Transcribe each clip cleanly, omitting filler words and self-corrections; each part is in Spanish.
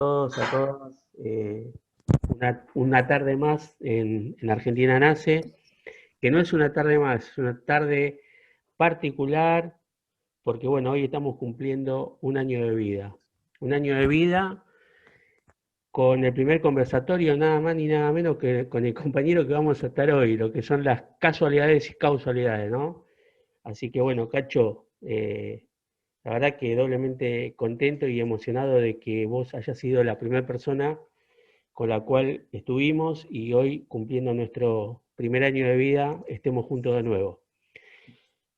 Todos, a todas. Una tarde más en Argentina Nace, que no es una tarde más, es una tarde particular, porque bueno, hoy estamos cumpliendo un año de vida. Un año de vida con el primer conversatorio, nada más ni nada menos que con el compañero que vamos a estar hoy, lo que son las casualidades y causalidades, ¿no? Así que bueno, Cacho, la verdad que doblemente contento y emocionado de que vos hayas sido la primera persona con la cual estuvimos y hoy, cumpliendo nuestro primer año de vida, estemos juntos de nuevo.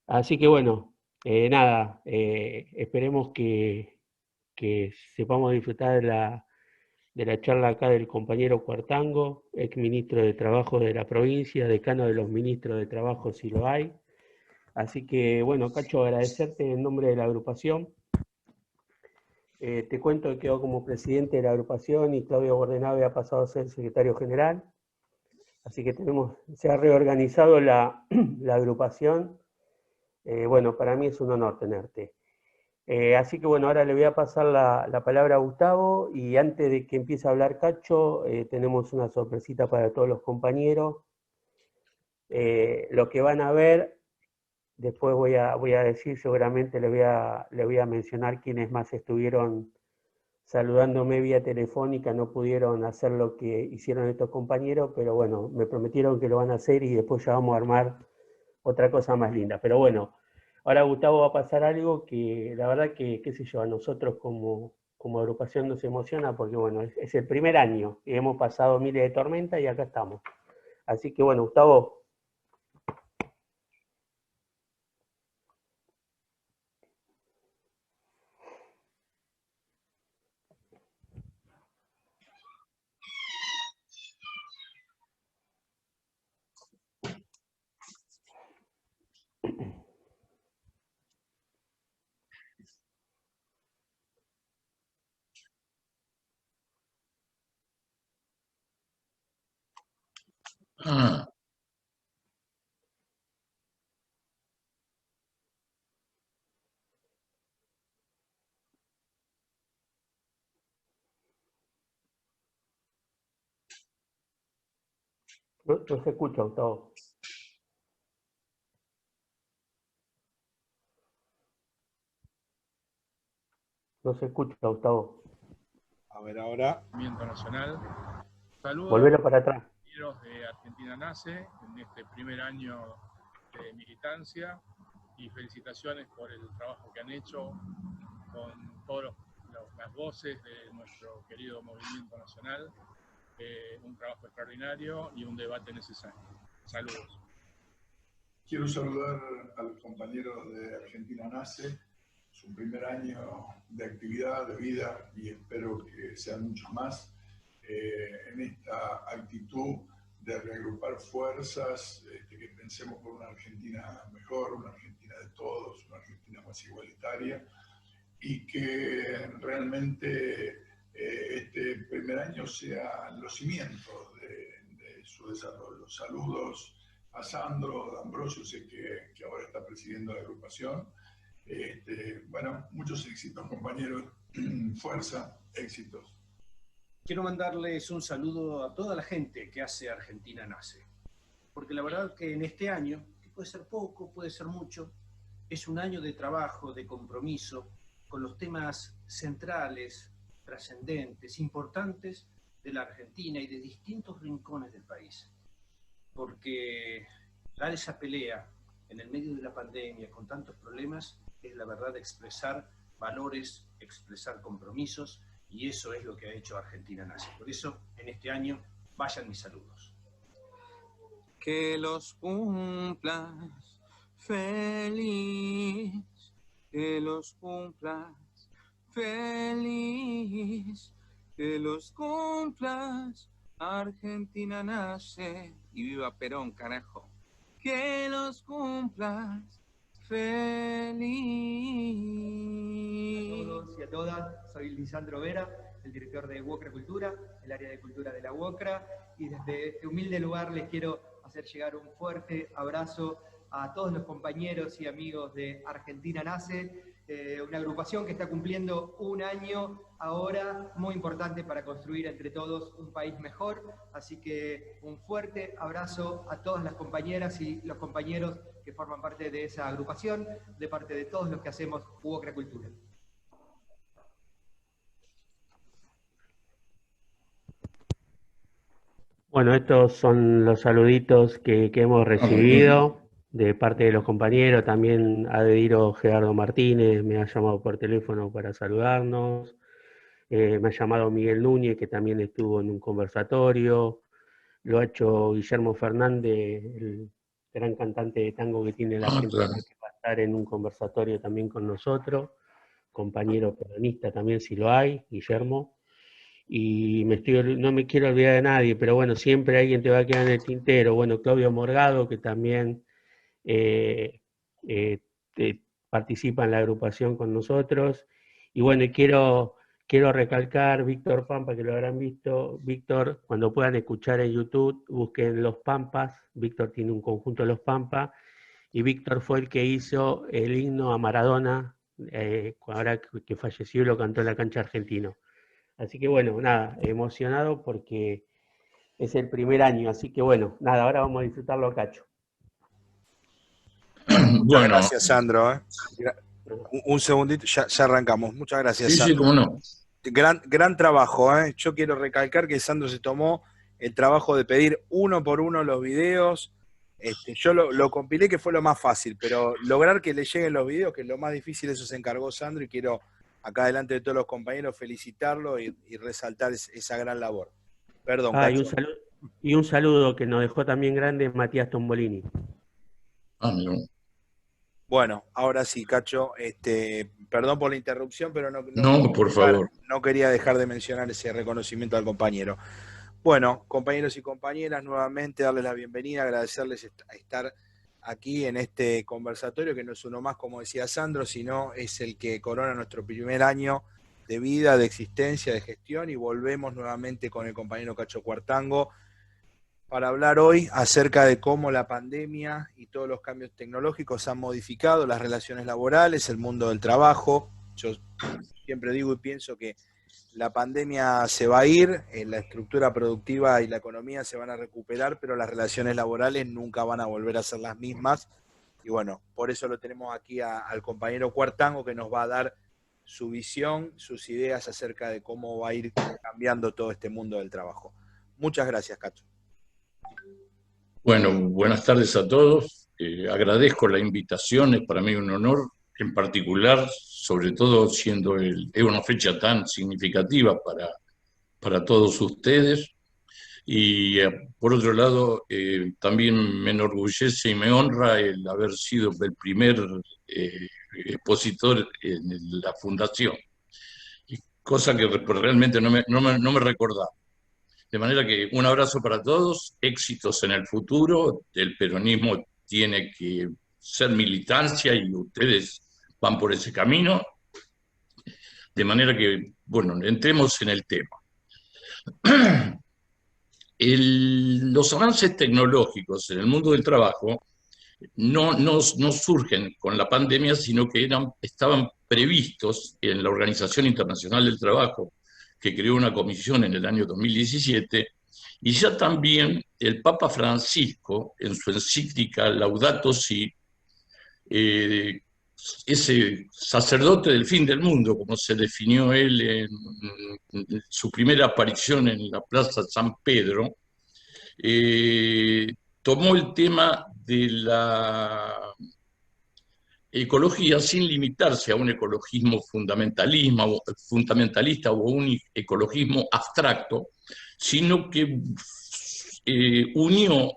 Así que bueno, nada, esperemos que sepamos disfrutar de la charla acá del compañero Cuartango, ex ministro de Trabajo de la provincia, decano de los ministros de Trabajo si lo hay. Así que bueno, Cacho, agradecerte en nombre de la agrupación. Te cuento que quedó como presidente de la agrupación y Claudio Bordenave ha pasado a ser secretario general. Así que se ha reorganizado la agrupación. Bueno, para mí es un honor tenerte. Así que bueno, ahora le voy a pasar la palabra a Gustavo y antes de que empiece a hablar Cacho, tenemos una sorpresita para todos los compañeros. Lo que van a ver, después voy a decir, seguramente le voy a mencionar quiénes más estuvieron saludándome vía telefónica, no pudieron hacer lo que hicieron estos compañeros, pero bueno, me prometieron que lo van a hacer y después ya vamos a armar otra cosa más linda. Pero bueno, ahora Gustavo va a pasar algo que la verdad que, qué sé yo, a nosotros como agrupación nos emociona porque bueno, es el primer año y hemos pasado miles de tormentas y acá estamos. Así que bueno, Gustavo. No se escucha, Gustavo. No se escucha, Gustavo. A ver ahora. Movimiento Nacional. Saludos. Volvelo para atrás. Compañeros de Argentina Nace en este primer año de militancia y felicitaciones por el trabajo que han hecho con todas las voces de nuestro querido Movimiento Nacional. Un trabajo extraordinario y un debate necesario. Saludos. Quiero saludar a los compañeros de Argentina Nace, su primer año de actividad, de vida, y espero que sean muchos más, en esta actitud de reagrupar fuerzas, que pensemos por una Argentina mejor, una Argentina de todos, una Argentina más igualitaria, y que realmente este primer año sean los cimientos de su desarrollo. Saludos a Sandro D'Ambrosio, sé que ahora está presidiendo la agrupación. Bueno, muchos éxitos, compañeros. Fuerza, éxitos. Quiero mandarles un saludo a toda la gente que hace Argentina Nace. Porque la verdad que en este año, que puede ser poco, puede ser mucho, es un año de trabajo, de compromiso, con los temas centrales, trascendentes, importantes de la Argentina y de distintos rincones del país. Porque dar esa pelea en el medio de la pandemia con tantos problemas es la verdad expresar valores, expresar compromisos, y eso es lo que ha hecho Argentina Nace. Por eso, en este año, vayan mis saludos. Que los cumplas feliz, que los cumplas feliz, que los cumplas, Argentina Nace, y viva Perón, carajo. Que los cumplas feliz. Hola a todos y a todas, soy Lisandro Vera, el director de UOCRA Cultura, el área de cultura de la UOCRA, y desde este humilde lugar les quiero hacer llegar un fuerte abrazo a todos los compañeros y amigos de Argentina Nace, una agrupación que está cumpliendo un año ahora muy importante para construir entre todos un país mejor. Así que un fuerte abrazo a todas las compañeras y los compañeros que forman parte de esa agrupación, de parte de todos los que hacemos UOCRA Cultura. Bueno, estos son los saluditos que hemos recibido de parte de los compañeros. También adherido Gerardo Martínez, me ha llamado por teléfono para saludarnos. Me ha llamado Miguel Núñez, que también estuvo en un conversatorio. Lo ha hecho Guillermo Fernández, el gran cantante de tango que tiene la Argentina, claro, que va a estar en un conversatorio también con nosotros. Compañero peronista también, si lo hay, Guillermo. Y no me quiero olvidar de nadie, pero bueno, siempre alguien te va a quedar en el tintero. Bueno, Claudio Morgado, que también eh, eh, participa en la agrupación con nosotros. Y bueno, quiero recalcar, Víctor Pampa, que lo habrán visto. Víctor, cuando puedan escuchar en YouTube, busquen Los Pampas. Víctor tiene un conjunto de Los Pampas. Y Víctor fue el que hizo el himno a Maradona, ahora que falleció, y lo cantó en la cancha Argentino. Así que bueno, nada, emocionado porque es el primer año, así que bueno, nada, ahora vamos a disfrutarlo a Cacho. Bueno, gracias, Sandro. Un segundito, ya arrancamos. Muchas gracias, sí, Sandro. sí, cómo no. Gran trabajo. Yo quiero recalcar que Sandro se tomó el trabajo de pedir uno por uno los videos. Yo lo compilé, que fue lo más fácil, pero lograr que le lleguen los videos, que es lo más difícil, eso se encargó Sandro, y quiero acá delante de todos los compañeros felicitarlo y resaltar esa gran labor. Perdón, Cacho. Y un saludo que nos dejó también grande Matías Tombolini. No. Bueno, ahora sí, Cacho, perdón por la interrupción, pero No, por favor. No quería dejar de mencionar ese reconocimiento al compañero. Bueno, compañeros y compañeras, nuevamente darles la bienvenida, agradecerles estar aquí en este conversatorio, que no es uno más, como decía Sandro, sino es el que corona nuestro primer año de vida, de existencia, de gestión, y volvemos nuevamente con el compañero Cacho Cuartango para hablar hoy acerca de cómo la pandemia y todos los cambios tecnológicos han modificado las relaciones laborales, el mundo del trabajo. Yo siempre digo y pienso que la pandemia se va a ir, la estructura productiva y la economía se van a recuperar, pero las relaciones laborales nunca van a volver a ser las mismas. Y bueno, por eso lo tenemos aquí al compañero Cuartango, que nos va a dar su visión, sus ideas acerca de cómo va a ir cambiando todo este mundo del trabajo. Muchas gracias, Cacho. Bueno, buenas tardes a todos. Agradezco la invitación, es para mí un honor, en particular, sobre todo siendo es una fecha tan significativa para todos ustedes. Y por otro lado, también me enorgullece y me honra el haber sido el primer expositor en la fundación, cosa que realmente no me recordaba. De manera que un abrazo para todos, éxitos en el futuro. El peronismo tiene que ser militancia y ustedes van por ese camino. De manera que, bueno, entremos en el tema. Los avances tecnológicos en el mundo del trabajo no surgen con la pandemia, sino que estaban previstos en la Organización Internacional del Trabajo, que creó una comisión en el año 2017, y ya también el Papa Francisco, en su encíclica Laudato Si, ese sacerdote del fin del mundo, como se definió él en su primera aparición en la Plaza San Pedro, tomó el tema de la ecología sin limitarse a un ecologismo fundamentalista o un ecologismo abstracto, sino que unió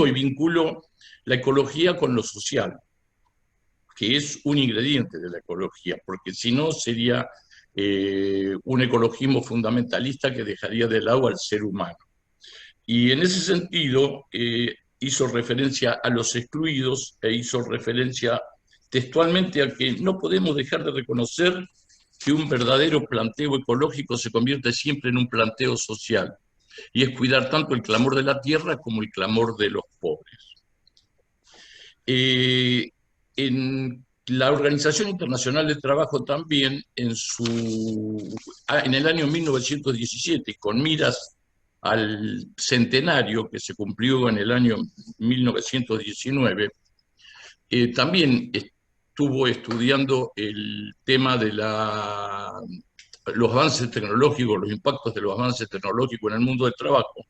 y vinculó la ecología con lo social, que es un ingrediente de la ecología, porque si no sería un ecologismo fundamentalista que dejaría de lado al ser humano. Y en ese sentido hizo referencia a los excluidos e hizo referencia textualmente a que no podemos dejar de reconocer que un verdadero planteo ecológico se convierte siempre en un planteo social, y es cuidar tanto el clamor de la tierra como el clamor de los pobres. ¿Qué la Organización Internacional del Trabajo también en el año 1917, con miras al centenario que se cumplió en el año 1919, también estuvo estudiando el tema de los avances tecnológicos, los impactos de los avances tecnológicos en el mundo del trabajo,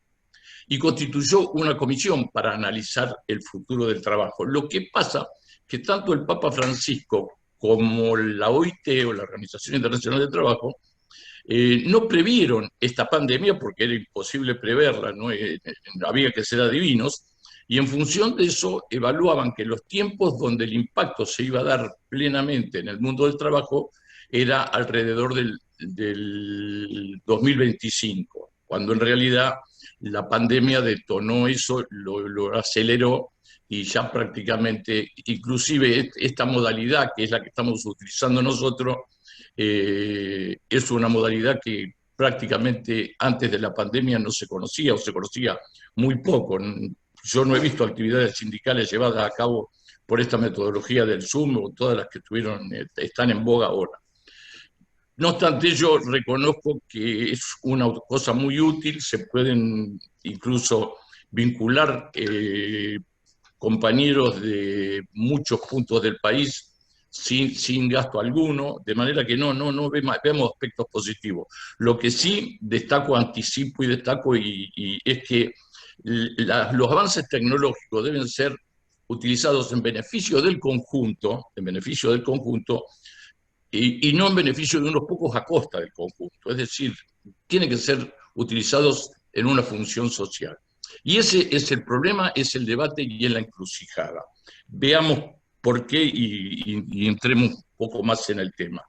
y constituyó una comisión para analizar el futuro del trabajo. Lo que pasa que tanto el Papa Francisco como la OIT, o la Organización Internacional del Trabajo, no previeron esta pandemia porque era imposible preverla, ¿no? Había que ser adivinos, y en función de eso evaluaban que los tiempos donde el impacto se iba a dar plenamente en el mundo del trabajo era alrededor del 2025, cuando en realidad la pandemia detonó eso, lo aceleró, y ya prácticamente, inclusive esta modalidad, que es la que estamos utilizando nosotros, es una modalidad que prácticamente antes de la pandemia no se conocía, o se conocía muy poco. Yo no he visto actividades sindicales llevadas a cabo por esta metodología del Zoom, o todas las que están en boga ahora. No obstante, yo reconozco que es una cosa muy útil, se pueden incluso vincular compañeros de muchos puntos del país sin gasto alguno, de manera que no vemos aspectos positivos. Lo que sí anticipo y destaco es que los avances tecnológicos deben ser utilizados en beneficio del conjunto, y no en beneficio de unos pocos a costa del conjunto. Es decir, tienen que ser utilizados en una función social. Y ese es el problema, es el debate y es la encrucijada. Veamos por qué y entremos un poco más en el tema.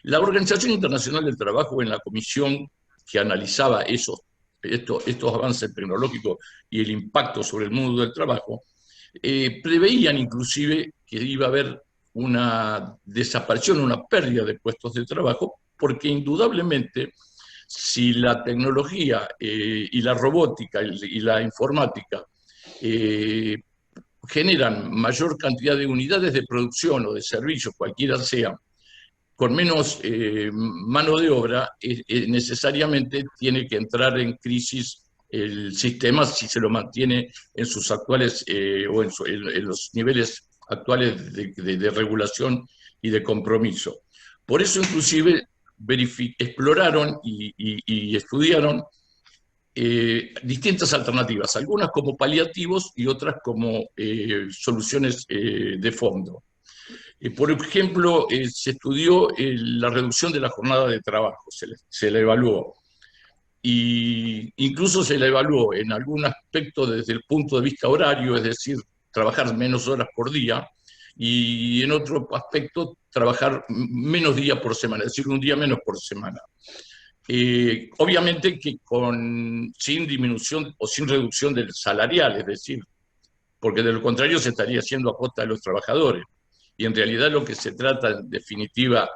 La Organización Internacional del Trabajo, en la comisión que analizaba estos avances tecnológicos y el impacto sobre el mundo del trabajo, preveían inclusive que iba a haber una desaparición, una pérdida de puestos de trabajo, porque indudablemente si la tecnología y la robótica y la informática generan mayor cantidad de unidades de producción o de servicios, cualquiera sea, con menos mano de obra, necesariamente tiene que entrar en crisis el sistema si se lo mantiene en sus actuales o en los niveles actuales de regulación y de compromiso. Por eso inclusive exploraron y estudiaron distintas alternativas, algunas como paliativos y otras como soluciones de fondo. Por ejemplo, se estudió la reducción de la jornada de trabajo, se la evaluó. Y incluso se la evaluó en algún aspecto desde el punto de vista horario, es decir, trabajar menos horas por día, y en otro aspecto trabajar menos días por semana, es decir, un día menos por semana. Obviamente que sin disminución o sin reducción del salarial, es decir, porque de lo contrario se estaría haciendo a costa de los trabajadores. Y en realidad lo que se trata, en definitiva,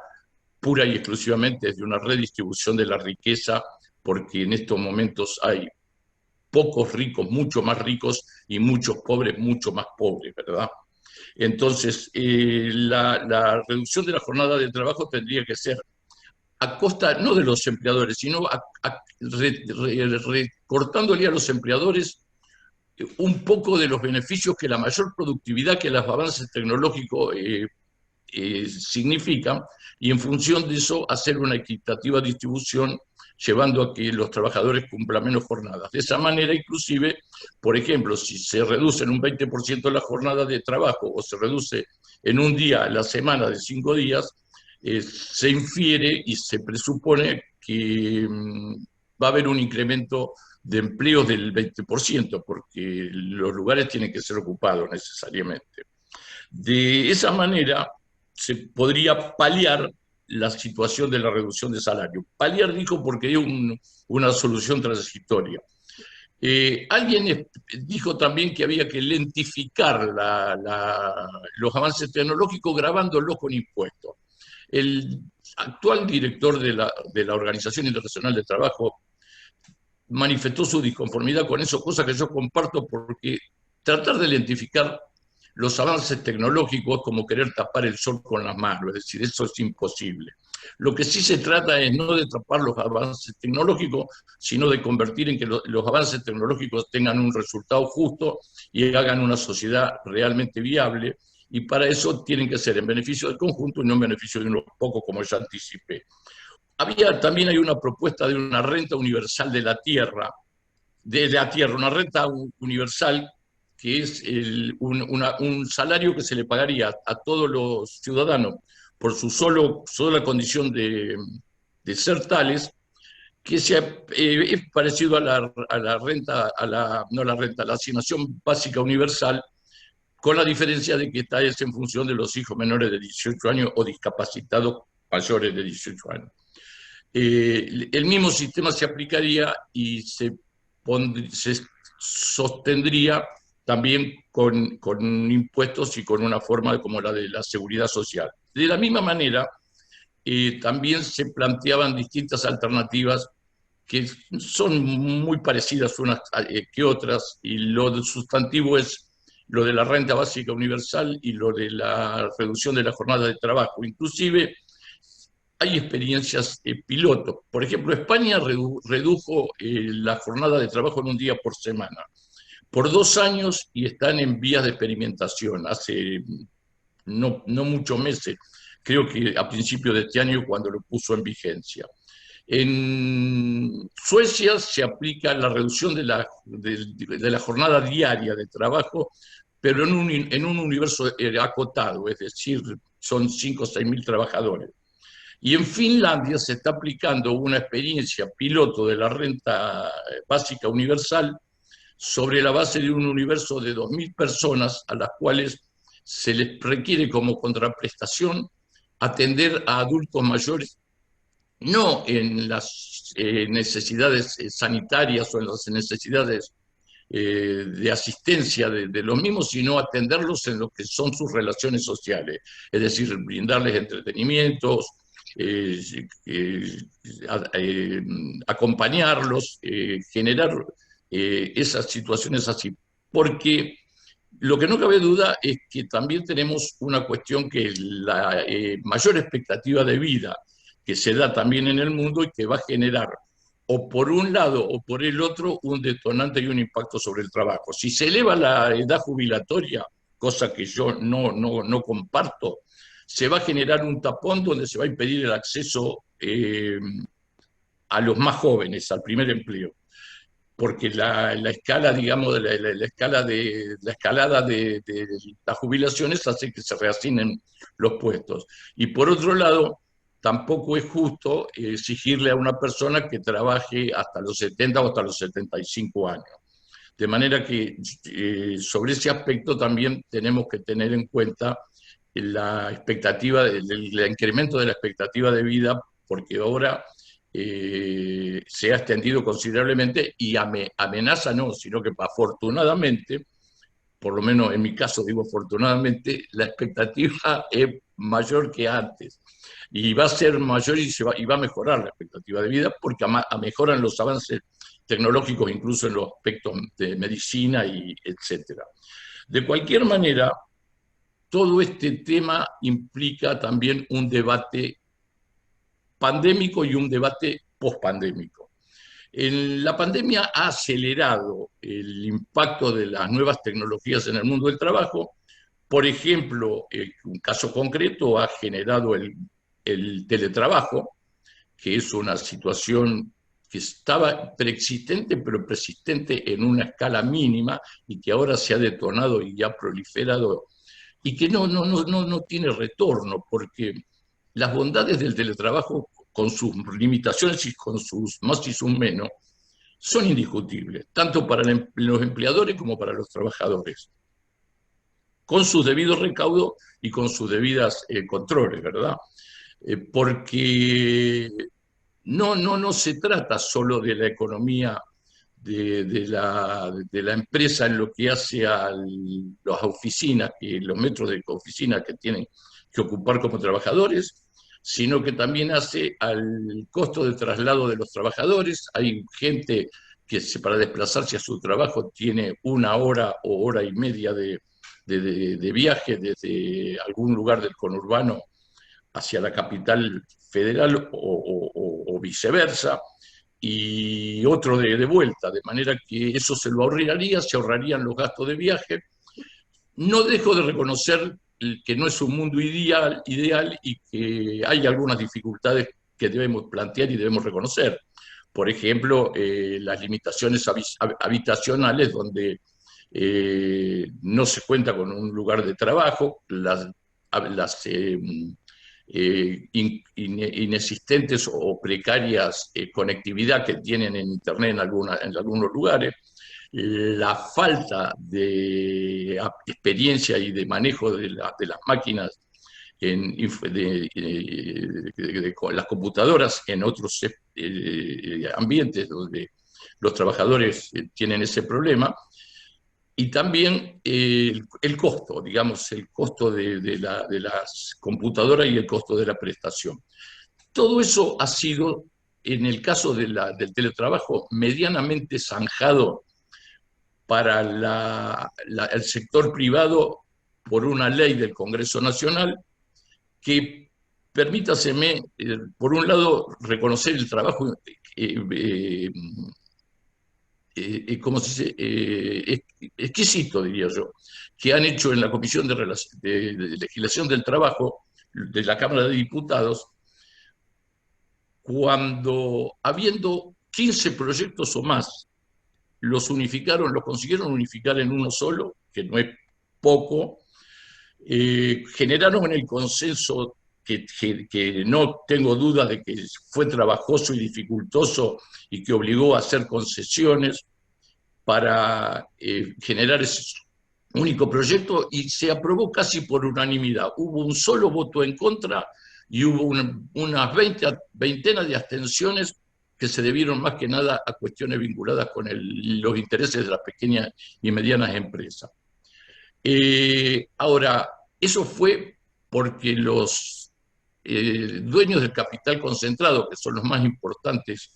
pura y exclusivamente, es de una redistribución de la riqueza, porque en estos momentos hay pocos ricos, mucho más ricos, y muchos pobres, mucho más pobres, ¿verdad? Entonces, la reducción de la jornada de trabajo tendría que ser a costa no de los empleadores, sino recortándole a los empleadores un poco de los beneficios que la mayor productividad que los avances tecnológicos significan, y en función de eso hacer una equitativa distribución, llevando a que los trabajadores cumplan menos jornadas. De esa manera, inclusive, por ejemplo, si se reduce en un 20% la jornada de trabajo, o se reduce en un día a la semana de 5 días, se infiere y se presupone que va a haber un incremento de empleos del 20%, porque los lugares tienen que ser ocupados necesariamente. De esa manera se podría paliar la situación de la reducción de salario. Paliar, dijo, porque es una solución transitoria. Alguien dijo también que había que lentificar los avances tecnológicos grabándolos con impuestos. El actual director de la Organización Internacional del Trabajo manifestó su disconformidad con eso, cosa que yo comparto, porque tratar de lentificar los avances tecnológicos es como querer tapar el sol con las manos, es decir, eso es imposible. Lo que sí se trata es no de tapar los avances tecnológicos, sino de convertir en que los avances tecnológicos tengan un resultado justo y hagan una sociedad realmente viable, y para eso tienen que ser en beneficio del conjunto y no en beneficio de unos pocos, como ya anticipé. También hay una propuesta de una renta universal de la tierra, una renta universal que es un salario que se le pagaría a todos los ciudadanos por su sola condición de ser tales, que es parecido a la renta, no la renta, a la asignación básica universal, con la diferencia de que esta es en función de los hijos menores de 18 años o discapacitados mayores de 18 años. El mismo sistema se aplicaría y se sostendría también con impuestos y con una forma como la de la seguridad social. De la misma manera, también se planteaban distintas alternativas que son muy parecidas unas que otras, y lo sustantivo es lo de la renta básica universal y lo de la reducción de la jornada de trabajo. Inclusive hay experiencias piloto. Por ejemplo, España redujo la jornada de trabajo en un día por semana por 2 años y están en vías de experimentación. Hace no muchos meses, creo que a principios de este año, cuando lo puso en vigencia. En Suecia se aplica la reducción de la jornada diaria de trabajo, pero en un universo acotado, es decir, son 5 o 6 mil trabajadores. Y en Finlandia se está aplicando una experiencia piloto de la renta básica universal sobre la base de un universo de 2.000 personas a las cuales se les requiere como contraprestación atender a adultos mayores, no en las necesidades sanitarias o en las necesidades de asistencia de los mismos, sino atenderlos en lo que son sus relaciones sociales, es decir, brindarles entretenimientos, acompañarlos, generar esas situaciones así, porque lo que no cabe duda es que también tenemos una cuestión que es la mayor expectativa de vida que se da también en el mundo y que va a generar o por un lado o por el otro un detonante y un impacto sobre el trabajo. Si se eleva la edad jubilatoria, cosa que yo no comparto, se va a generar un tapón donde se va a impedir el acceso a los más jóvenes al primer empleo, porque la escala, digamos, la escalada de las jubilaciones hace que se reasignen los puestos. Y por otro lado, tampoco es justo exigirle a una persona que trabaje hasta los 70 o hasta los 75 años. De manera que sobre ese aspecto también tenemos que tener en cuenta la expectativa, el incremento de la expectativa de vida, porque ahora se ha extendido considerablemente y amenaza no, sino que afortunadamente, por lo menos en mi caso digo afortunadamente, la expectativa es mayor que antes y va a ser mayor y va a mejorar la expectativa de vida porque mejoran los avances tecnológicos incluso en los aspectos de medicina y etcétera. De cualquier manera, todo este tema implica también un debate pandémico y un debate pospandémico. La pandemia ha acelerado el impacto de las nuevas tecnologías en el mundo del trabajo. Por ejemplo, un caso concreto ha generado el teletrabajo, que es una situación que estaba preexistente, pero persistente en una escala mínima y que ahora se ha detonado y ha proliferado y que no tiene retorno, porque las bondades del teletrabajo, con sus limitaciones y con sus más y sus menos, son indiscutibles, tanto para los empleadores como para los trabajadores, con sus debidos recaudos y con sus debidas controles, ¿verdad? Porque no se trata solo de la economía de la empresa en lo que hace a las oficinas, los metros de oficina que tienen que ocupar como trabajadores, sino que también hace al costo de traslado de los trabajadores. Hay gente que para desplazarse a su trabajo tiene 1 hora o hora y media de de viaje desde algún lugar del conurbano hacia la capital federal o viceversa, y otro de vuelta, de manera que eso se lo ahorraría, se ahorrarían los gastos de viaje. No dejo de reconocer que no es un mundo ideal y que hay algunas dificultades que debemos plantear y debemos reconocer. Por ejemplo, las limitaciones habitacionales, donde no se cuenta con un lugar de trabajo, las inexistentes o precarias conectividad que tienen en Internet en algunos lugares, la falta de experiencia y de manejo de las máquinas, de las computadoras en otros ambientes donde los trabajadores tienen ese problema, y también el costo, digamos, el costo de las computadoras y el costo de la prestación. Todo eso ha sido, en el caso del teletrabajo, medianamente zanjado para el sector privado por una ley del Congreso Nacional que, permítaseme, por un lado, reconocer el trabajo, ¿cómo se dice? Exquisito, diría yo, que han hecho en la Comisión de Legislación del Trabajo de la Cámara de Diputados, cuando, habiendo 15 proyectos o más, los consiguieron unificar en uno solo, que no es poco, generaron en el consenso que no tengo duda de que fue trabajoso y dificultoso y que obligó a hacer concesiones para generar ese único proyecto, y se aprobó casi por unanimidad. Hubo un solo voto en contra y hubo unas veintenas de abstenciones que se debieron más que nada a cuestiones vinculadas con los intereses de las pequeñas y medianas empresas. Ahora, eso fue porque los dueños del capital concentrado, que son los más importantes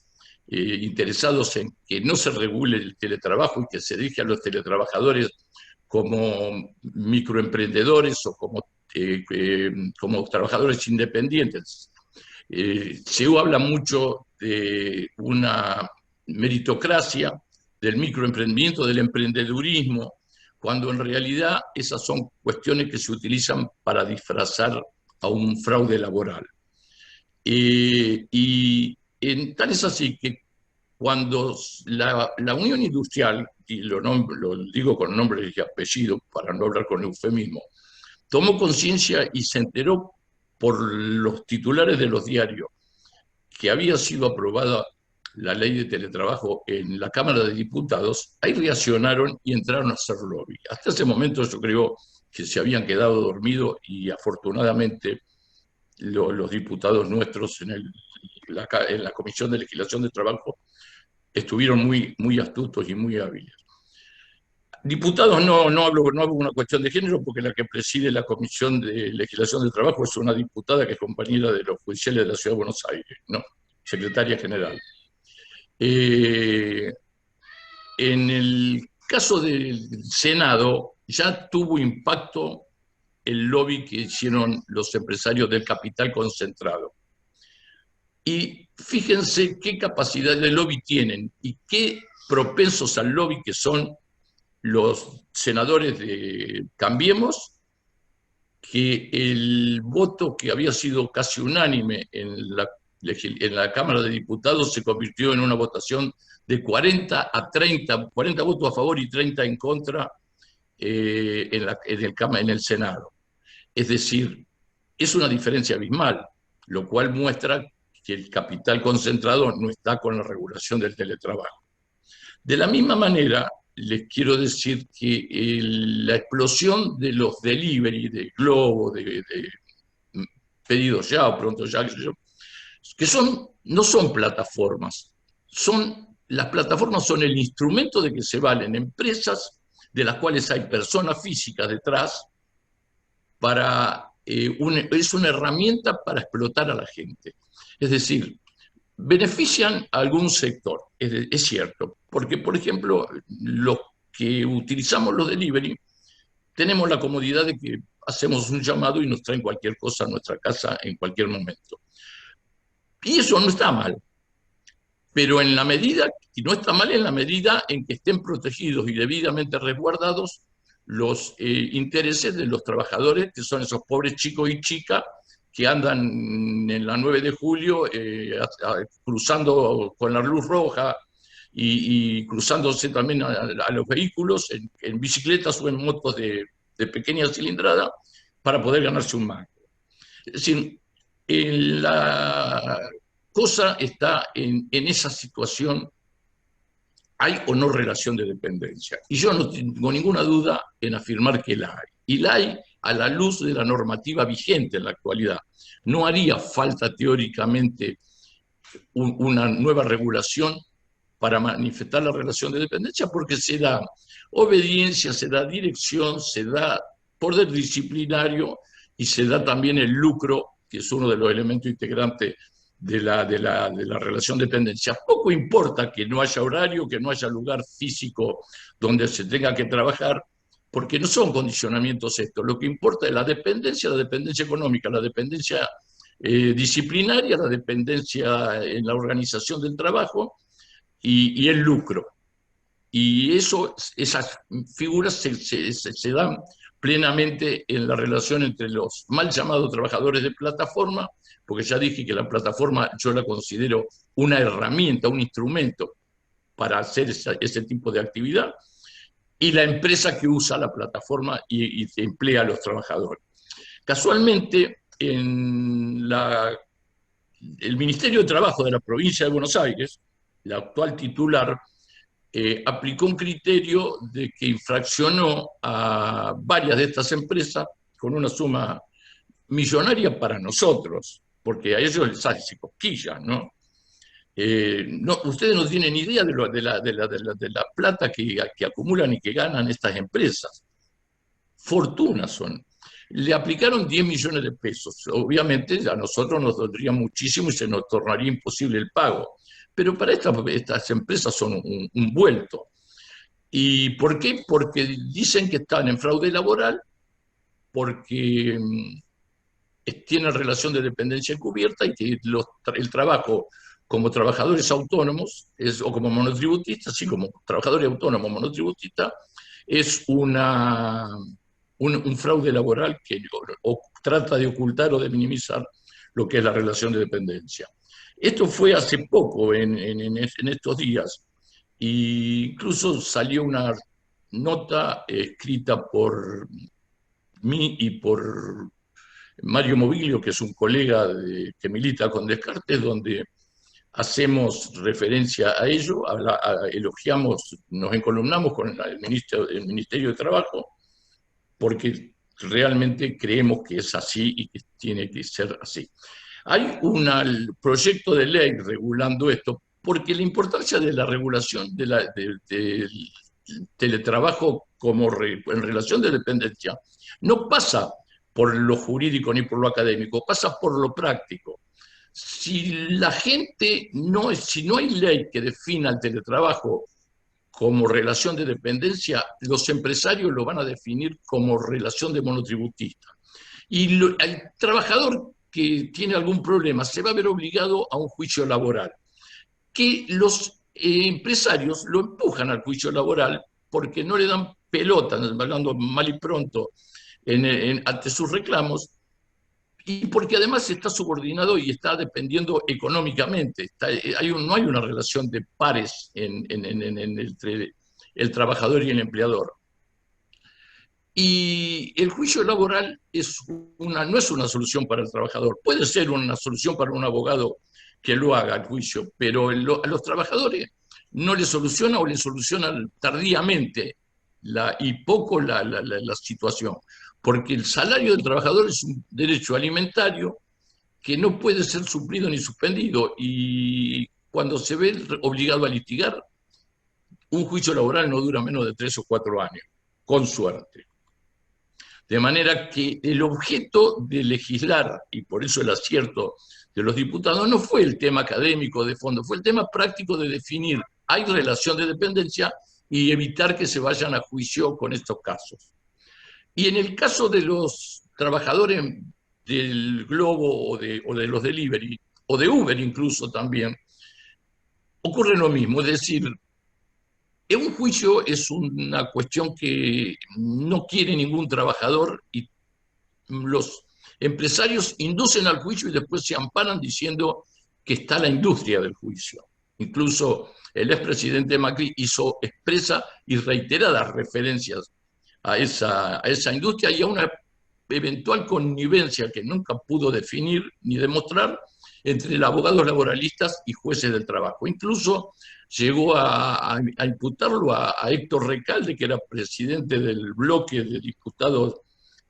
interesados en que no se regule el teletrabajo y que se dirige a los teletrabajadores como microemprendedores o como trabajadores independientes. Se habla mucho de una meritocracia, del microemprendimiento, del emprendedurismo, cuando en realidad esas son cuestiones que se utilizan para disfrazar a un fraude laboral. Y tal es así que cuando la Unión Industrial, y lo digo con nombre y apellido para no hablar con eufemismo, tomó conciencia y se enteró por los titulares de los diarios que había sido aprobada la ley de teletrabajo en la Cámara de Diputados, ahí reaccionaron y entraron a hacer lobby. Hasta ese momento yo creo que se habían quedado dormidos, y afortunadamente los diputados nuestros en la Comisión de Legislación del Trabajo estuvieron muy astutos y muy hábiles. Diputados, no hablo una cuestión de género, porque la que preside la Comisión de Legislación del Trabajo es una diputada que es compañera de los judiciales de la Ciudad de Buenos Aires, ¿no? Secretaria general. En el caso del Senado, ya tuvo impacto el lobby que hicieron los empresarios del capital concentrado. Y fíjense qué capacidad de lobby tienen y qué propensos al lobby que son los senadores de Cambiemos, que el voto que había sido casi unánime en la Cámara de Diputados se convirtió en una votación de 40 votos a favor y 30 en contra en el Senado. Es decir, es una diferencia abismal, lo cual muestra que el capital concentrado no está con la regulación del teletrabajo. De la misma manera, les quiero decir que la explosión de los delivery, de Globo, de pedidos ya o pronto ya, que no son plataformas, las plataformas son el instrumento de que se valen empresas de las cuales hay personas físicas detrás, es una herramienta para explotar a la gente. Es decir, benefician a algún sector, es cierto, porque, por ejemplo, los que utilizamos los delivery tenemos la comodidad de que hacemos un llamado y nos traen cualquier cosa a nuestra casa en cualquier momento. Y eso no está mal, pero en la medida, y no está mal en la medida en que estén protegidos y debidamente resguardados los intereses de los trabajadores, que son esos pobres chicos y chicas que andan en la 9 de julio cruzando con la luz roja y cruzándose también a los vehículos en bicicletas o en motos de pequeña cilindrada para poder ganarse un mango. Es decir, la cosa está en esa situación. ¿Hay o no relación de dependencia? Y yo no tengo ninguna duda en afirmar que la hay. Y la hay a la luz de la normativa vigente en la actualidad. No haría falta teóricamente una nueva regulación para manifestar la relación de dependencia, porque se da obediencia, se da dirección, se da poder disciplinario y se da también el lucro, que es uno de los elementos integrantes de la relación de dependencia. Poco importa que no haya horario, que no haya lugar físico donde se tenga que trabajar, porque no son condicionamientos estos. Lo que importa es la dependencia económica, la dependencia disciplinaria, la dependencia en la organización del trabajo y el lucro. Y esas figuras se dan plenamente en la relación entre los mal llamados trabajadores de plataforma, porque ya dije que la plataforma yo la considero una herramienta, un instrumento para hacer ese tipo de actividad, y la empresa que usa la plataforma y emplea a los trabajadores. Casualmente, el Ministerio de Trabajo de la provincia de Buenos Aires, la actual titular, aplicó un criterio de que infraccionó a varias de estas empresas con una suma millonaria para nosotros, porque a ellos les hace cosquillas, ¿no? Ustedes no tienen idea de la plata que acumulan y que ganan estas empresas. Fortunas son. Le aplicaron 10 millones de pesos. Obviamente a nosotros nos dolería muchísimo y se nos tornaría imposible el pago. Pero para estas empresas son un vuelto. ¿Y por qué? Porque dicen que están en fraude laboral, porque tienen relación de dependencia encubierta y que el trabajo como trabajadores autónomos o como monotributistas, así como trabajadores autónomos monotributistas, es un fraude laboral que trata de ocultar o de minimizar lo que es la relación de dependencia. Esto fue hace poco, en estos días, e incluso salió una nota escrita por mí y por Mario Mobilio, que es un colega que milita con Descartes, donde hacemos referencia a ello, elogiamos, nos encolumnamos con el Ministerio de Trabajo, porque realmente creemos que es así y que tiene que ser así. Hay un proyecto de ley regulando esto, porque la importancia de la regulación del teletrabajo en relación de dependencia no pasa por lo jurídico ni por lo académico, pasa por lo práctico. Si no hay ley que defina el teletrabajo como relación de dependencia, los empresarios lo van a definir como relación de monotributista. Y el trabajador que tiene algún problema se va a ver obligado a un juicio laboral, que los empresarios lo empujan al juicio laboral porque no le dan pelota, hablando mal y pronto, ante sus reclamos, y porque además está subordinado y está dependiendo económicamente. No hay una relación de pares entre el trabajador y el empleador. Y el juicio laboral no es una solución para el trabajador. Puede ser una solución para un abogado que lo haga el juicio, pero a los trabajadores no les soluciona o les soluciona tardíamente y poco la situación. Porque el salario del trabajador es un derecho alimentario que no puede ser suplido ni suspendido, y cuando se ve obligado a litigar, un juicio laboral no dura menos de 3 o 4 años, con suerte. De manera que el objeto de legislar, y por eso el acierto de los diputados, no fue el tema académico de fondo, fue el tema práctico de definir, hay relación de dependencia, y evitar que se vayan a juicio con estos casos. Y en el caso de los trabajadores del Globo o de los delivery, o de Uber incluso también, ocurre lo mismo. Es decir, un juicio es una cuestión que no quiere ningún trabajador y los empresarios inducen al juicio y después se amparan diciendo que está la industria del juicio. Incluso el expresidente Macri hizo expresa y reiteradas referencias a esa industria y a una eventual connivencia que nunca pudo definir ni demostrar entre abogados laboralistas y jueces del trabajo. Incluso llegó a imputarlo a Héctor Recalde, que era presidente del bloque de diputados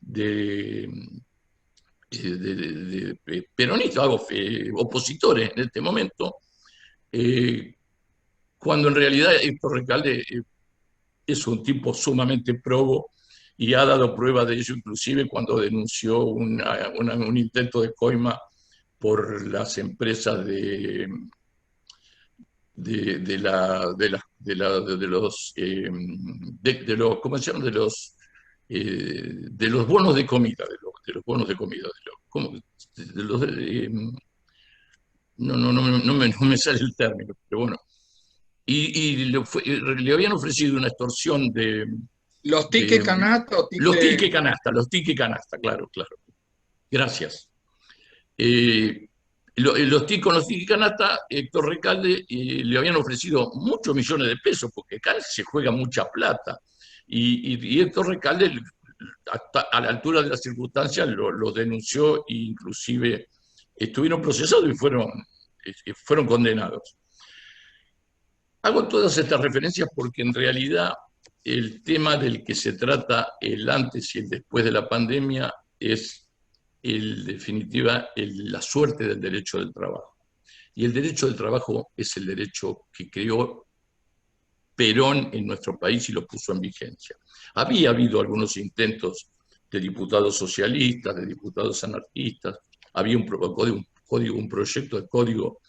de peronistas, opositores en este momento, cuando en realidad Héctor Recalde es un tipo sumamente probo y ha dado prueba de ello inclusive cuando denunció un intento de coima por las empresas de los bonos de comida, de los bonos de comida, no me sale el término, pero bueno. Y le habían ofrecido una extorsión de... ¿Los tickets canasta o Los tickets canasta, claro. Gracias. Los tickets canasta, Héctor Recalde, le habían ofrecido muchos millones de pesos, porque acá se juega mucha plata. Y Héctor Recalde, a la altura de las circunstancias, lo denunció e inclusive estuvieron procesados y fueron condenados. Hago todas estas referencias porque en realidad el tema del que se trata el antes y el después de la pandemia es, en definitiva, la suerte del derecho del trabajo. Y el derecho del trabajo es el derecho que creó Perón en nuestro país y lo puso en vigencia. Había habido algunos intentos de diputados socialistas, de diputados anarquistas, había un proyecto de código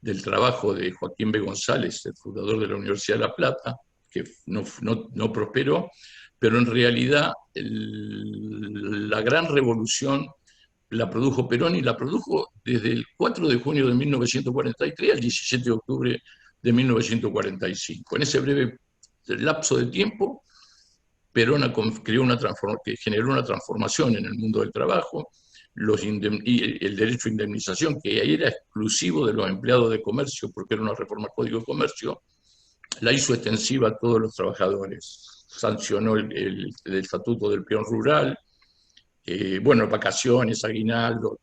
del trabajo de Joaquín B. González, el fundador de la Universidad de La Plata, que no prosperó, pero en realidad la gran revolución la produjo Perón y la produjo desde el 4 de junio de 1943 al 17 de octubre de 1945. En ese breve lapso de tiempo, Perón generó una transformación en el mundo del trabajo, y el derecho a indemnización, que ahí era exclusivo de los empleados de comercio, porque era una reforma al Código de Comercio, la hizo extensiva a todos los trabajadores. Sancionó el estatuto del peón rural, vacaciones, aguinaldo,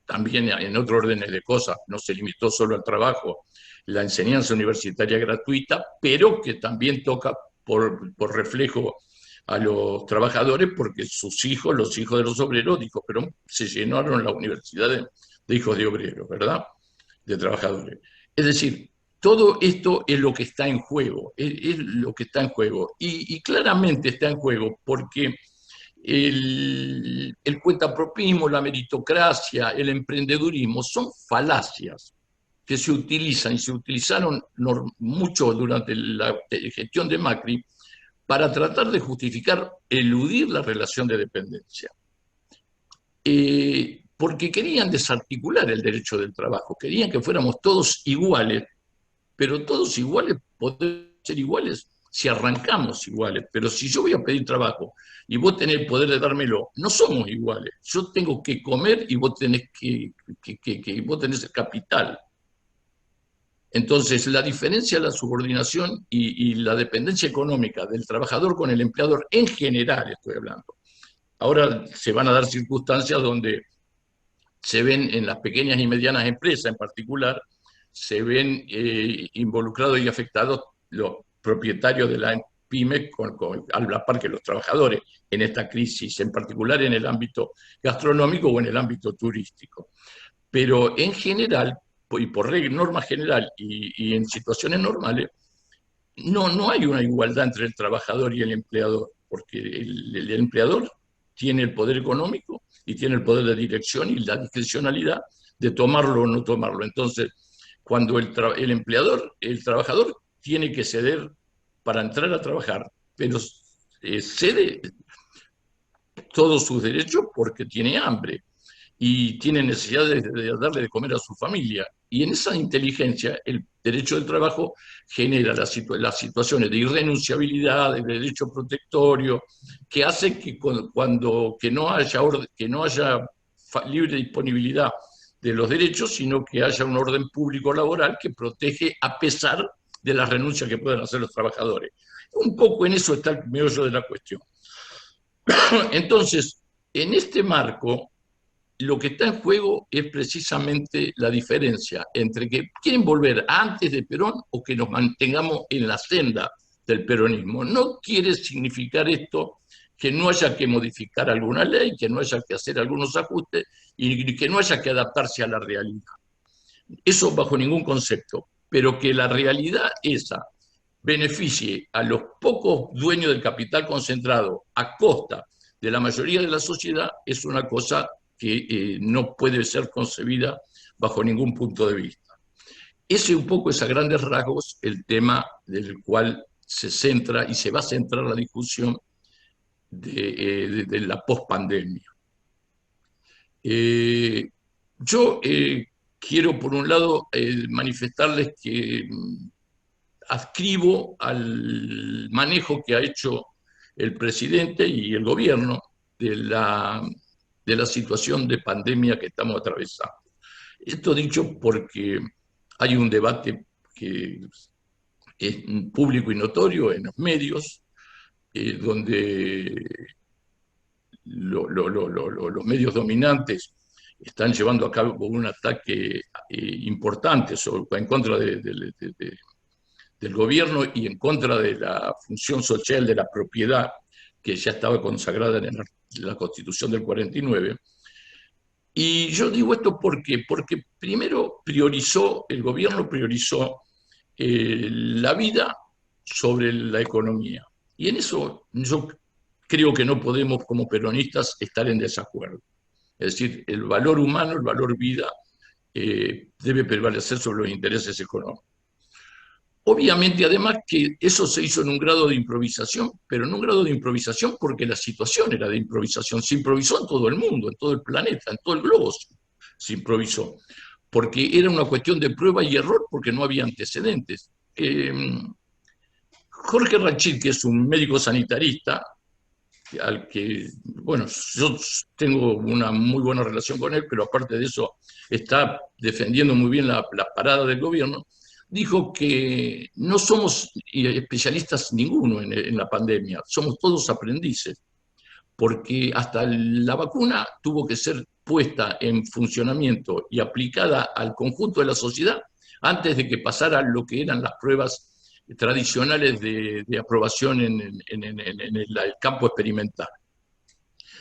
también en otro orden de cosas, no se limitó solo al trabajo, la enseñanza universitaria gratuita, pero que también toca por reflejo a los trabajadores, porque sus hijos, los hijos de los obreros, dijo Perón, se llenaron las universidades de hijos de obreros, ¿verdad? De trabajadores. Es decir, todo esto es lo que está en juego, es lo que está en juego. Y claramente está en juego porque el cuentapropismo, la meritocracia, el emprendedurismo son falacias que se utilizan y se utilizaron mucho durante la gestión de Macri para tratar de justificar, eludir la relación de dependencia. Porque querían desarticular el derecho del trabajo, querían que fuéramos todos iguales, pero todos iguales podemos ser iguales si arrancamos iguales, pero si yo voy a pedir trabajo y vos tenés el poder de dármelo, no somos iguales. Yo tengo que comer y vos tenés vos tenés el capital. Entonces, la diferencia, la subordinación y la dependencia económica del trabajador con el empleador, en general estoy hablando. Ahora se van a dar circunstancias donde se ven en las pequeñas y medianas empresas en particular, se ven involucrados y afectados los propietarios de la pyme a la par que los trabajadores en esta crisis, en particular en el ámbito gastronómico o en el ámbito turístico. Pero en general, y por norma general y en situaciones normales, no hay una igualdad entre el trabajador y el empleador, porque el empleador tiene el poder económico y tiene el poder de dirección y la discrecionalidad de tomarlo o no tomarlo. Entonces, cuando el trabajador tiene que ceder para entrar a trabajar, pero cede todos sus derechos porque tiene hambre y tiene necesidad de darle de comer a su familia. Y en esa inteligencia, el derecho del trabajo genera las situaciones de irrenunciabilidad, de derecho protectorio, que hace que que no haya libre disponibilidad de los derechos, sino que haya un orden público laboral que protege a pesar de las renuncias que puedan hacer los trabajadores. Un poco en eso está el meollo de la cuestión. Entonces, en este marco, lo que está en juego es precisamente la diferencia entre que quieren volver antes de Perón o que nos mantengamos en la senda del peronismo. No quiere significar esto que no haya que modificar alguna ley, que no haya que hacer algunos ajustes y que no haya que adaptarse a la realidad. Eso bajo ningún concepto, pero que la realidad esa beneficie a los pocos dueños del capital concentrado a costa de la mayoría de la sociedad es una cosa que no puede ser concebida bajo ningún punto de vista. Ese un poco es a grandes rasgos el tema del cual se centra y se va a centrar la discusión de la pospandemia. Yo quiero, por un lado, manifestarles que adscribo al manejo que ha hecho el presidente y el gobierno de la situación de pandemia que estamos atravesando. Esto dicho porque hay un debate que es público y notorio en los medios, donde los medios dominantes están llevando a cabo un ataque importante en contra del gobierno y en contra de la función social de la propiedad que ya estaba consagrada en la Constitución del 49. Y yo digo esto porque primero el gobierno priorizó la vida sobre la economía. Y en eso yo creo que no podemos como peronistas estar en desacuerdo. Es decir, el valor humano, el valor vida, debe prevalecer sobre los intereses económicos. Obviamente, además, que eso se hizo en un grado de improvisación, pero en un grado de improvisación porque la situación era de improvisación. Se improvisó en todo el mundo, en todo el planeta, en todo el globo se improvisó, porque era una cuestión de prueba y error, porque no había antecedentes. Jorge Rachid, que es un médico sanitarista, al que, bueno, yo tengo una muy buena relación con él, pero aparte de eso está defendiendo muy bien la parada del gobierno, dijo que no somos especialistas ninguno en la pandemia, somos todos aprendices, porque hasta la vacuna tuvo que ser puesta en funcionamiento y aplicada al conjunto de la sociedad antes de que pasara lo que eran las pruebas tradicionales de aprobación en el campo experimental.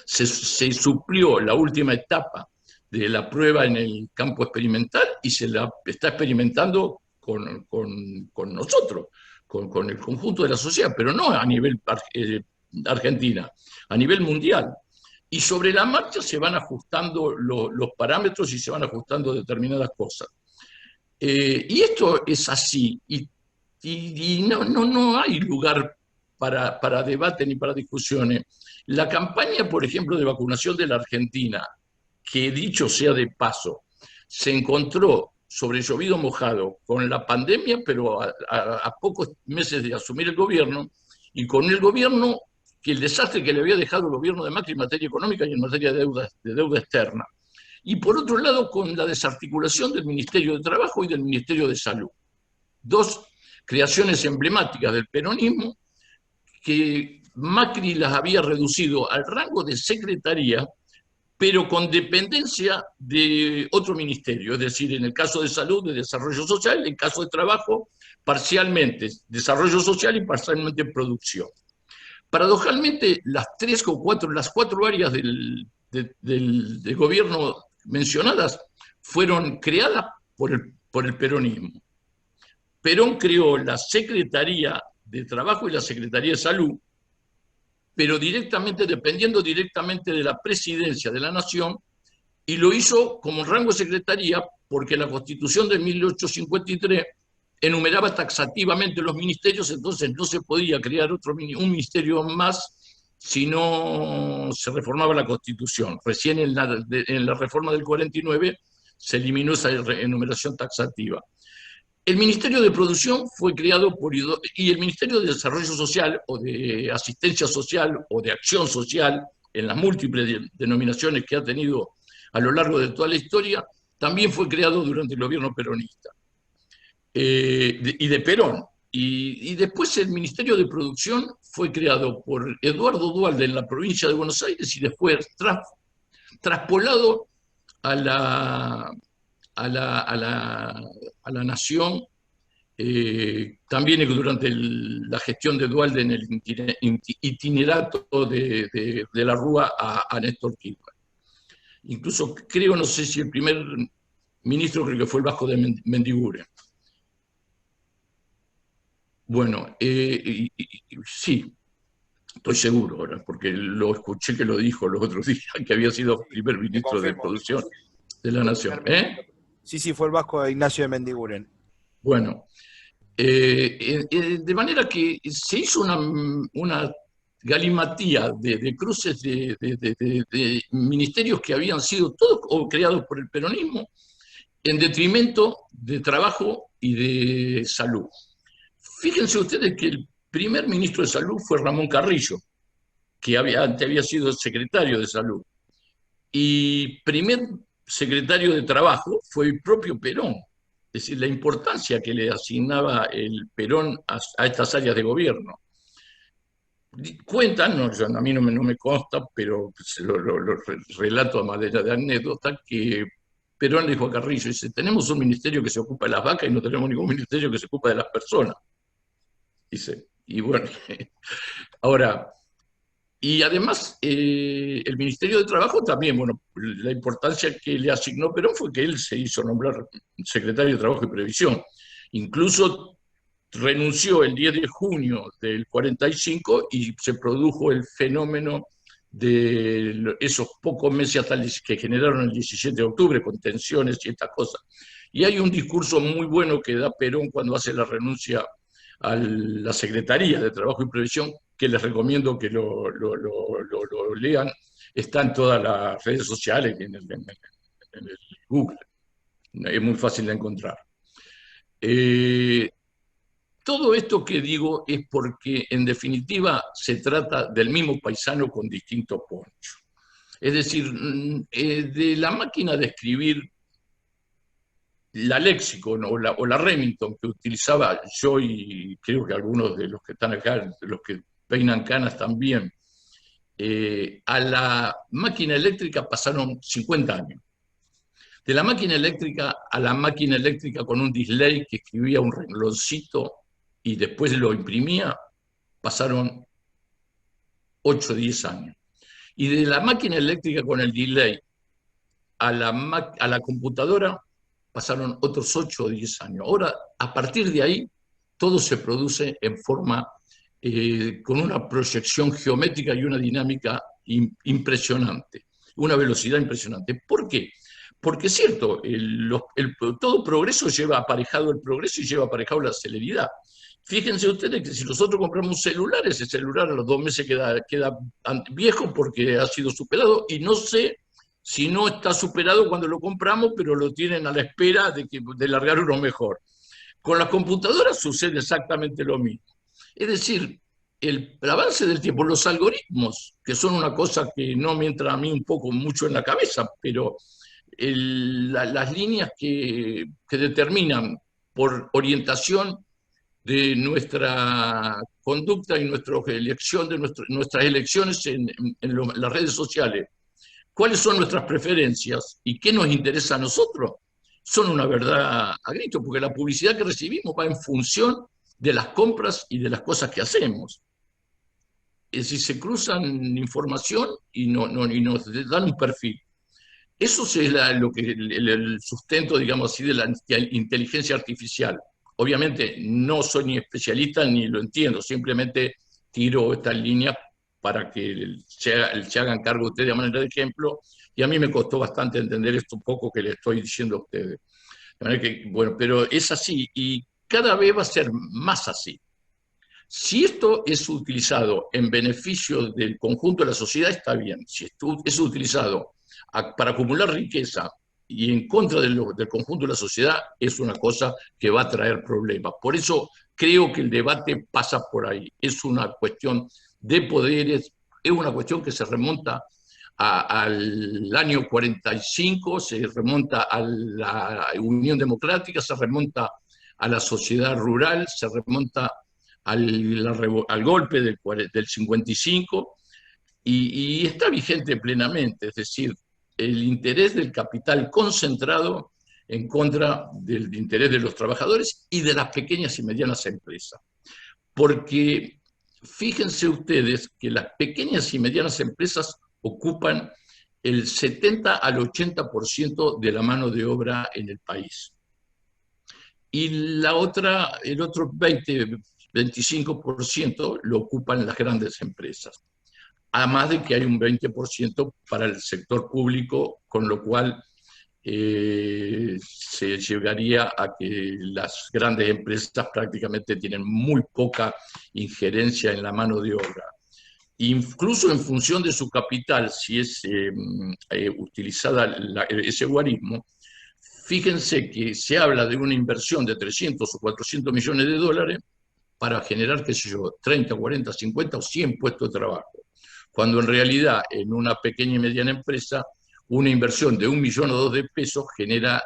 Se suplió la última etapa de la prueba en el campo experimental y se la está experimentando con nosotros, con el conjunto de la sociedad, pero no a nivel Argentina, a nivel mundial. Y sobre la marcha se van ajustando los parámetros y se van ajustando determinadas cosas. Y esto es así, y no hay lugar para debate ni para discusiones. La campaña, por ejemplo, de vacunación de la Argentina, que dicho sea de paso, se encontró sobre llovido mojado con la pandemia, pero a pocos meses de asumir el gobierno, y con el gobierno, que el desastre que le había dejado el gobierno de Macri en materia económica y en materia de deuda externa. Y por otro lado, con la desarticulación del Ministerio de Trabajo y del Ministerio de Salud. Dos creaciones emblemáticas del peronismo que Macri las había reducido al rango de secretaría, pero con dependencia de otro ministerio, es decir, en el caso de salud, de desarrollo social, en el caso de trabajo, parcialmente desarrollo social y parcialmente producción. Paradójicamente, las cuatro áreas del gobierno mencionadas fueron creadas por el peronismo. Perón creó la Secretaría de Trabajo y la Secretaría de Salud, pero dependiendo directamente de la presidencia de la Nación, y lo hizo como rango de secretaría porque la Constitución de 1853 enumeraba taxativamente los ministerios, entonces no se podía crear un ministerio más si no se reformaba la Constitución. Recién en la reforma del 49 se eliminó esa enumeración taxativa. El Ministerio de Producción fue creado y el Ministerio de Desarrollo Social o de Asistencia Social o de Acción Social, en las múltiples denominaciones que ha tenido a lo largo de toda la historia, también fue creado durante el gobierno peronista y de Perón. Y después el Ministerio de Producción fue creado por Eduardo Duhalde en la provincia de Buenos Aires y después traspolado a la nación, también durante la gestión de Duhalde en el itinerato de la Rúa a Néstor Kirchner. Incluso creo, no sé si el primer ministro creo que fue el Vasco de Mendiguren. Bueno, sí, estoy seguro ahora, porque lo escuché que lo dijo los otros días, que había sido primer ministro de Producción de la Nación. Sí, fue el Vasco de Ignacio de Mendiguren. Bueno, de manera que se hizo una galimatía de cruces de ministerios que habían sido todos creados por el peronismo en detrimento de trabajo y de salud. Fíjense ustedes que el primer ministro de Salud fue Ramón Carrillo, que antes había sido secretario de Salud. Y primer secretario de Trabajo fue el propio Perón. Es decir, la importancia que le asignaba el Perón a estas áreas de gobierno. Cuentan, a mí no me consta, pero lo relato a manera de anécdota, que Perón le dijo a Carrillo, dice, tenemos un ministerio que se ocupa de las vacas y no tenemos ningún ministerio que se ocupa de las personas. Dice, y bueno, ahora, y además el Ministerio de Trabajo también, bueno, la importancia que le asignó Perón fue que él se hizo nombrar secretario de Trabajo y Previsión. Incluso renunció el 10 de junio del 45 y se produjo el fenómeno de esos pocos meses hasta que generaron el 17 de octubre con tensiones y estas cosas. Y hay un discurso muy bueno que da Perón cuando hace la renuncia a la Secretaría de Trabajo y Previsión, que les recomiendo que lo lean. Está en todas las redes sociales, en el Google. Es muy fácil de encontrar. Todo esto que digo es porque, en definitiva, se trata del mismo paisano con distinto poncho. Es decir, de la máquina de escribir la Lexicon o la Remington que utilizaba yo y creo que algunos de los que están acá, de los que peinan canas también, a la máquina eléctrica pasaron 50 años. De la máquina eléctrica a la máquina eléctrica con un display que escribía un rengloncito y después lo imprimía, pasaron 8 o 10 años. Y de la máquina eléctrica con el delay a la computadora pasaron otros 8 o 10 años. Ahora, a partir de ahí, todo se produce en forma, con una proyección geométrica y una dinámica impresionante, una velocidad impresionante. ¿Por qué? Porque es cierto, todo progreso lleva aparejado el progreso y lleva aparejado la celeridad. Fíjense ustedes que si nosotros compramos un celular, ese celular a los 2 meses queda viejo porque ha sido superado, y no sé si no está superado cuando lo compramos, pero lo tienen a la espera de largar uno mejor. Con las computadoras sucede exactamente lo mismo. Es decir, el avance del tiempo, los algoritmos, que son una cosa que no me entra a mí un poco mucho en la cabeza, pero las líneas que determinan por orientación de nuestra conducta y nuestras elecciones en las redes sociales, cuáles son nuestras preferencias y qué nos interesa a nosotros, son una verdad a grito, porque la publicidad que recibimos va en función de las compras y de las cosas que hacemos. Es decir, se cruzan información y nos dan un perfil. Eso es el sustento, digamos así, de la inteligencia artificial. Obviamente no soy ni especialista ni lo entiendo, simplemente tiro estas líneas para que se hagan cargo ustedes de manera de ejemplo, y a mí me costó bastante entender esto un poco que le estoy diciendo a ustedes. De manera que, bueno, pero es así, y cada vez va a ser más así. Si esto es utilizado en beneficio del conjunto de la sociedad, está bien. Si esto es utilizado para acumular riqueza y en contra del conjunto de la sociedad, es una cosa que va a traer problemas. Por eso creo que el debate pasa por ahí. Es una cuestión de poderes, es una cuestión que se remonta al año 45, se remonta a la Unión Democrática, se remonta a la sociedad rural, se remonta al golpe del 55 y está vigente plenamente, es decir, el interés del capital concentrado en contra del interés de los trabajadores y de las pequeñas y medianas empresas. Porque fíjense ustedes que las pequeñas y medianas empresas ocupan el 70 al 80% de la mano de obra en el país. Y el otro 25% lo ocupan las grandes empresas. Además de que hay un 20% para el sector público, con lo cual se llegaría a que las grandes empresas prácticamente tienen muy poca injerencia en la mano de obra. Incluso en función de su capital, si es utilizada ese guarismo, fíjense que se habla de una inversión de 300 o 400 millones de dólares para generar, qué sé yo, 30, 40, 50 o 100 puestos de trabajo. Cuando en realidad en una pequeña y mediana empresa, una inversión de 1 millón o 2 de pesos genera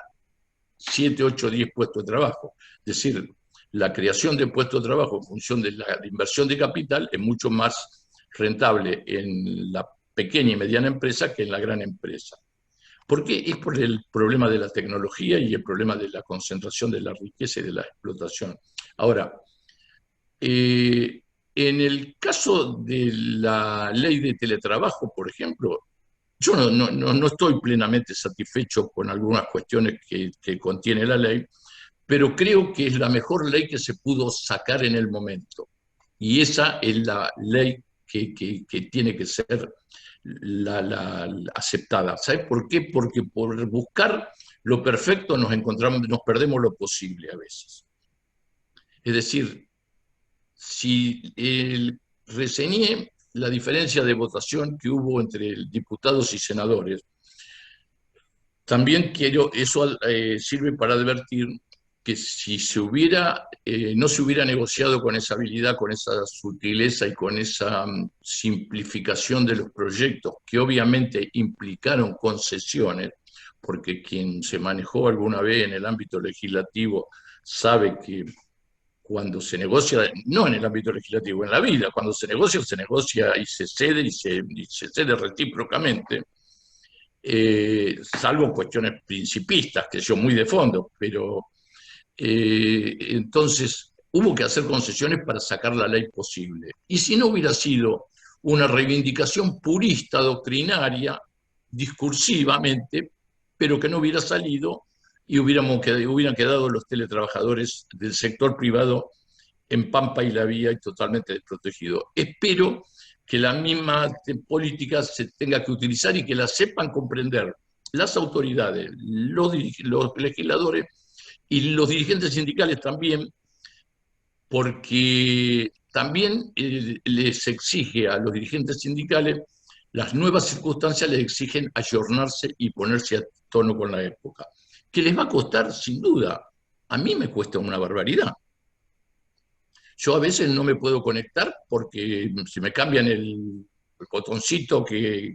7, 8, 10 puestos de trabajo. Es decir, la creación de puestos de trabajo en función de la inversión de capital es mucho más rentable en la pequeña y mediana empresa que en la gran empresa. ¿Por qué? Es por el problema de la tecnología y el problema de la concentración de la riqueza y de la explotación. Ahora, en el caso de la ley de teletrabajo, por ejemplo, yo no estoy plenamente satisfecho con algunas cuestiones que contiene la ley, pero creo que es la mejor ley que se pudo sacar en el momento. Y esa es la ley que tiene que ser la aceptada. ¿Sabes por qué? Porque por buscar lo perfecto nos perdemos lo posible a veces. Es decir, si reseñé la diferencia de votación que hubo entre diputados y senadores, también eso sirve para advertir que si no se hubiera negociado con esa habilidad, con esa sutileza y con esa simplificación de los proyectos, que obviamente implicaron concesiones, porque quien se manejó alguna vez en el ámbito legislativo sabe que cuando se negocia, no en el ámbito legislativo, en la vida, cuando se negocia y se cede y se cede recíprocamente, salvo cuestiones principistas, que son muy de fondo, pero entonces hubo que hacer concesiones para sacar la ley posible. Y si no hubiera sido una reivindicación purista, doctrinaria, discursivamente, pero que no hubiera salido y hubieran quedado los teletrabajadores del sector privado en pampa y la vía y totalmente desprotegidos. Espero que la misma política se tenga que utilizar y que la sepan comprender las autoridades, los legisladores y los dirigentes sindicales también, porque también les exige a los dirigentes sindicales, las nuevas circunstancias les exigen ayornarse y ponerse a tono con la época. Que les va a costar, sin duda. A mí me cuesta una barbaridad. Yo a veces no me puedo conectar porque si me cambian el botoncito que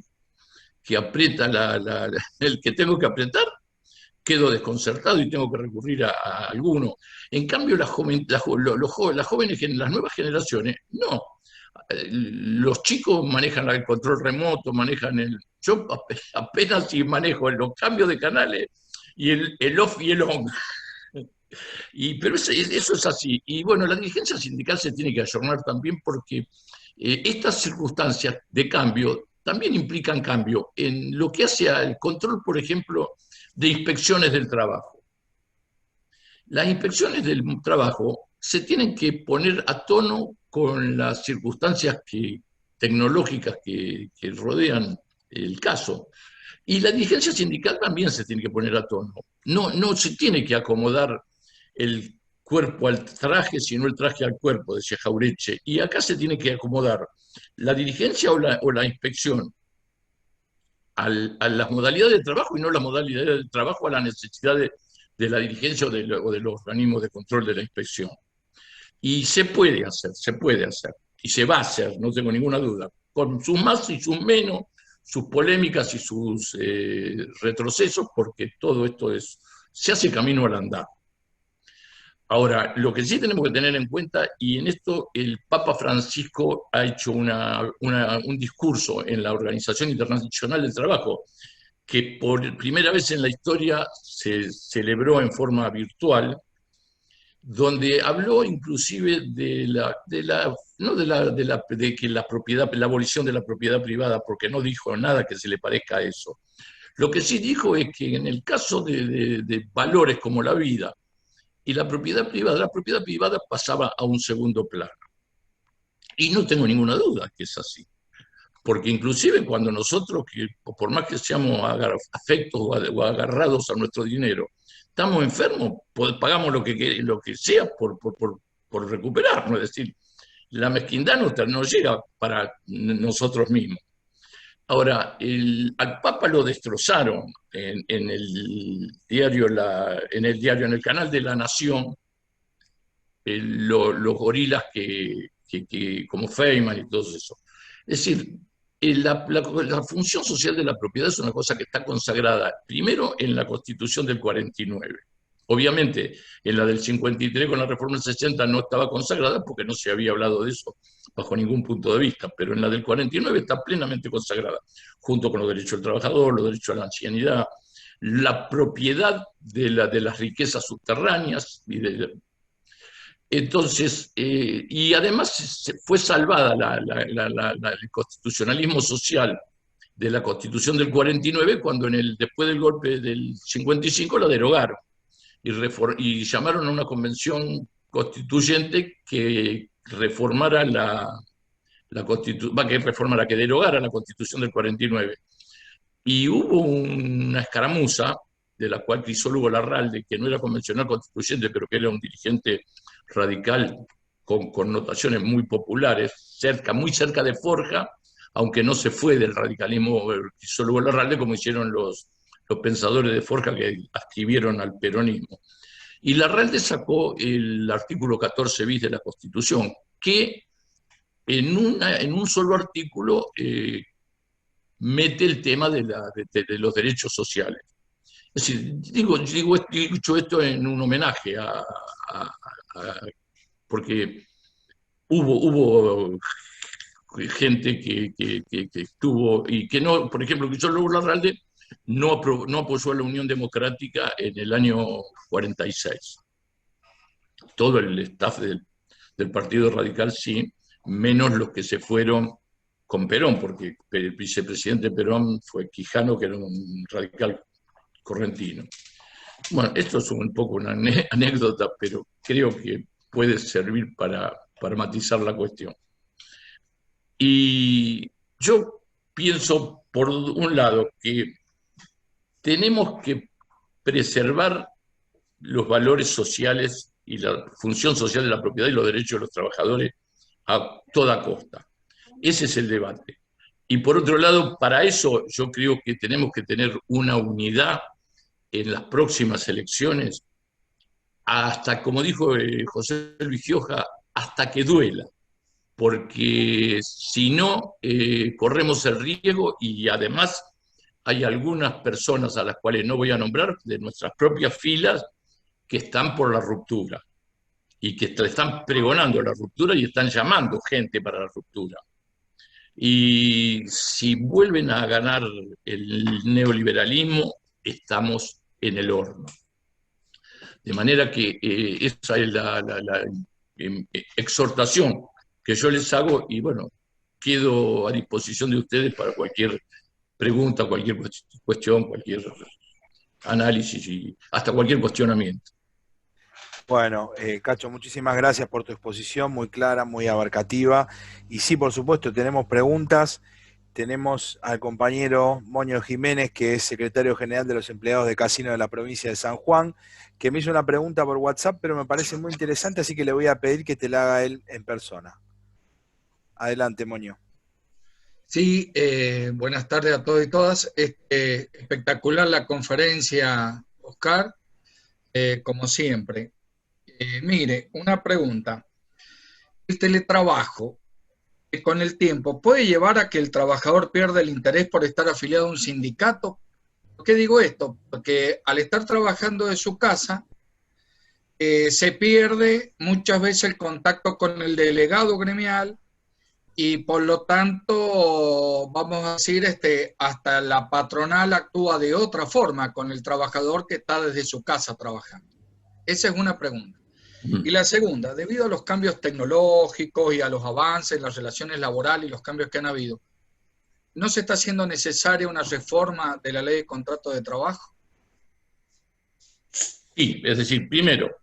aprieta el que tengo que apretar, quedo desconcertado y tengo que recurrir a alguno. En cambio, las jóvenes, las nuevas generaciones, no. Los chicos manejan el control remoto, yo apenas si manejo los cambios de canales y el off y el on. Pero eso es así. Y bueno, la dirigencia sindical se tiene que ayornar también porque estas circunstancias de cambio también implican cambio en lo que hace al control, por ejemplo, de inspecciones del trabajo. Las inspecciones del trabajo se tienen que poner a tono con las circunstancias tecnológicas que rodean el caso. Y la dirigencia sindical también se tiene que poner a tono. No se tiene que acomodar el cuerpo al traje, sino el traje al cuerpo, decía Jauretche. Y acá se tiene que acomodar la dirigencia o la inspección a las modalidades de trabajo y no las modalidades de trabajo a la necesidad de la dirigencia o de los organismos de control de la inspección. Y se puede hacer, y se va a hacer, no tengo ninguna duda, con sus más y sus menos, sus polémicas y sus retrocesos, porque todo esto se hace camino al andar. Ahora, lo que sí tenemos que tener en cuenta, y en esto el Papa Francisco ha hecho un discurso en la Organización Internacional del Trabajo, que por primera vez en la historia se celebró en forma virtual, donde habló inclusive de que la propiedad, la abolición de la propiedad privada, porque no dijo nada que se le parezca a eso. Lo que sí dijo es que en el caso de valores como la vida y la propiedad privada pasaba a un segundo plano. Y no tengo ninguna duda que es así. Porque inclusive cuando nosotros, por más que seamos afectos o agarrados a nuestro dinero, estamos enfermos, pagamos lo que sea por recuperarnos. Es decir, la mezquindad no llega para nosotros mismos. Ahora, al Papa lo destrozaron en el diario, en el canal de La Nación, los gorilas como Feynman y todo eso. Es decir, la función social de la propiedad es una cosa que está consagrada primero en la Constitución del 49. Obviamente, en la del 53 con la reforma del 60 no estaba consagrada porque no se había hablado de eso bajo ningún punto de vista, pero en la del 49 está plenamente consagrada, junto con los derechos del trabajador, los derechos a la ancianidad, la propiedad de las riquezas subterráneas. Entonces, y además fue salvada el constitucionalismo social de la Constitución del 49 cuando después del golpe del 55 la derogaron y llamaron a una convención constituyente que reformara que derogara la Constitución del 49. Y hubo una escaramuza de la cual Crisólogo Larralde, que no era convencional constituyente, pero que era un dirigente radical con connotaciones muy populares, muy cerca de Forja, aunque no se fue del radicalismo Crisólogo Larralde como hicieron los pensadores de Forja que adscribieron al peronismo. Y Larralde sacó el artículo 14 bis de la Constitución, que en un solo artículo mete el tema de los derechos sociales. Es decir, dicho esto en un homenaje porque hubo gente que estuvo y que no, por ejemplo, Crisólogo Larralde no apoyó a la Unión Democrática en el año 46. Todo el staff del Partido Radical sí, menos los que se fueron con Perón, porque el vicepresidente Perón fue Quijano, que era un radical correntino. Bueno, esto es un poco una anécdota, pero creo que puede servir para matizar la cuestión. Y yo pienso, por un lado, que tenemos que preservar los valores sociales y la función social de la propiedad y los derechos de los trabajadores a toda costa. Ese es el debate. Y por otro lado, para eso yo creo que tenemos que tener una unidad en las próximas elecciones, hasta, como dijo José Luis Gioja, hasta que duela, porque si no, corremos el riesgo y además hay algunas personas a las cuales no voy a nombrar de nuestras propias filas que están por la ruptura y que están pregonando la ruptura y están llamando gente para la ruptura. Y si vuelven a ganar el neoliberalismo, estamos en el horno. De manera que esa es la exhortación que yo les hago y bueno, quedo a disposición de ustedes para cualquier pregunta, cualquier cuestión, cualquier análisis y hasta cualquier cuestionamiento. Bueno, Cacho, muchísimas gracias por tu exposición, muy clara, muy abarcativa. Y sí, por supuesto, tenemos preguntas. tenemos al compañero Moño Jiménez, que es secretario general de los empleados de casino de la provincia de San Juan, que me hizo una pregunta por WhatsApp, pero me parece muy interesante, así que le voy a pedir que te la haga él en persona. Adelante, Moño. Sí, buenas tardes a todos y todas. Espectacular la conferencia, Oscar, como siempre. Mire, una pregunta. ¿El teletrabajo con el tiempo puede llevar a que el trabajador pierda el interés por estar afiliado a un sindicato? ¿Por qué digo esto? Porque al estar trabajando de su casa, se pierde muchas veces el contacto con el delegado gremial y por lo tanto, vamos a decir, hasta la patronal actúa de otra forma con el trabajador que está desde su casa trabajando. Esa es una pregunta. Y la segunda, debido a los cambios tecnológicos y a los avances en las relaciones laborales y los cambios que han habido, ¿no se está haciendo necesaria una reforma de la ley de contrato de trabajo? Sí, es decir, primero,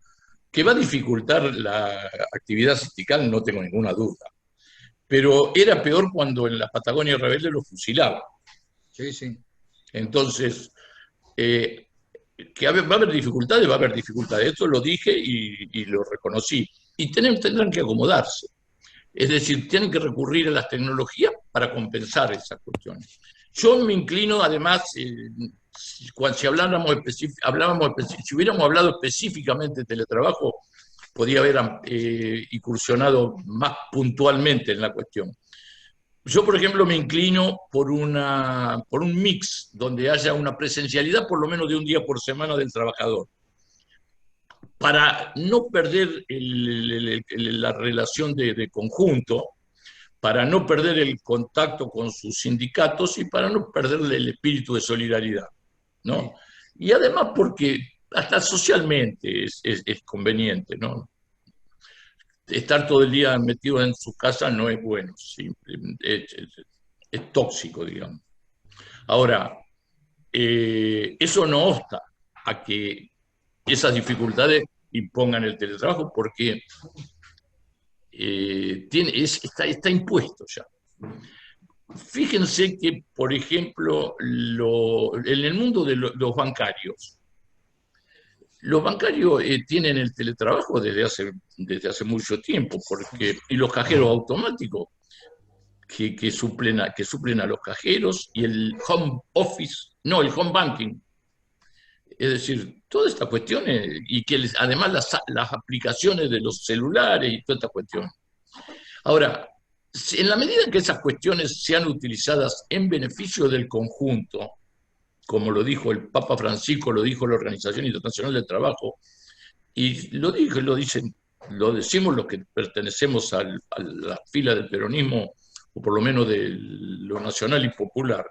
que va a dificultar la actividad sindical, no tengo ninguna duda. Pero era peor cuando en la Patagonia Rebelde lo fusilaban. Sí, sí. Entonces, va a haber dificultades, esto lo dije y lo reconocí. Y tenrán que acomodarse. Es decir, tienen que recurrir a las tecnologías para compensar esas cuestiones. Yo me inclino, además, si hubiéramos hablado específicamente de teletrabajo, podía haber incursionado más puntualmente en la cuestión. Yo, por ejemplo, me inclino por un mix donde haya una presencialidad por lo menos de un día por semana del trabajador, para no perder la relación de conjunto, para no perder el contacto con sus sindicatos y para no perderle el espíritu de solidaridad, ¿no? Y además porque hasta socialmente es conveniente, ¿no? Estar todo el día metido en su casa no es bueno, es tóxico, digamos. Ahora, eso no obsta a que esas dificultades impongan el teletrabajo porque está impuesto ya. Fíjense que, por ejemplo, en el mundo de los bancarios, los bancarios tienen el teletrabajo desde hace mucho tiempo, y los cajeros automáticos que suplen a los cajeros, y el home office, no, el home banking. Es decir, todas estas cuestiones, y que además las aplicaciones de los celulares y todas estas cuestiones. Ahora, en la medida en que esas cuestiones sean utilizadas en beneficio del conjunto, como lo dijo el Papa Francisco, lo dijo la Organización Internacional del Trabajo, y lo decimos los que pertenecemos a la fila del peronismo, o por lo menos de lo nacional y popular,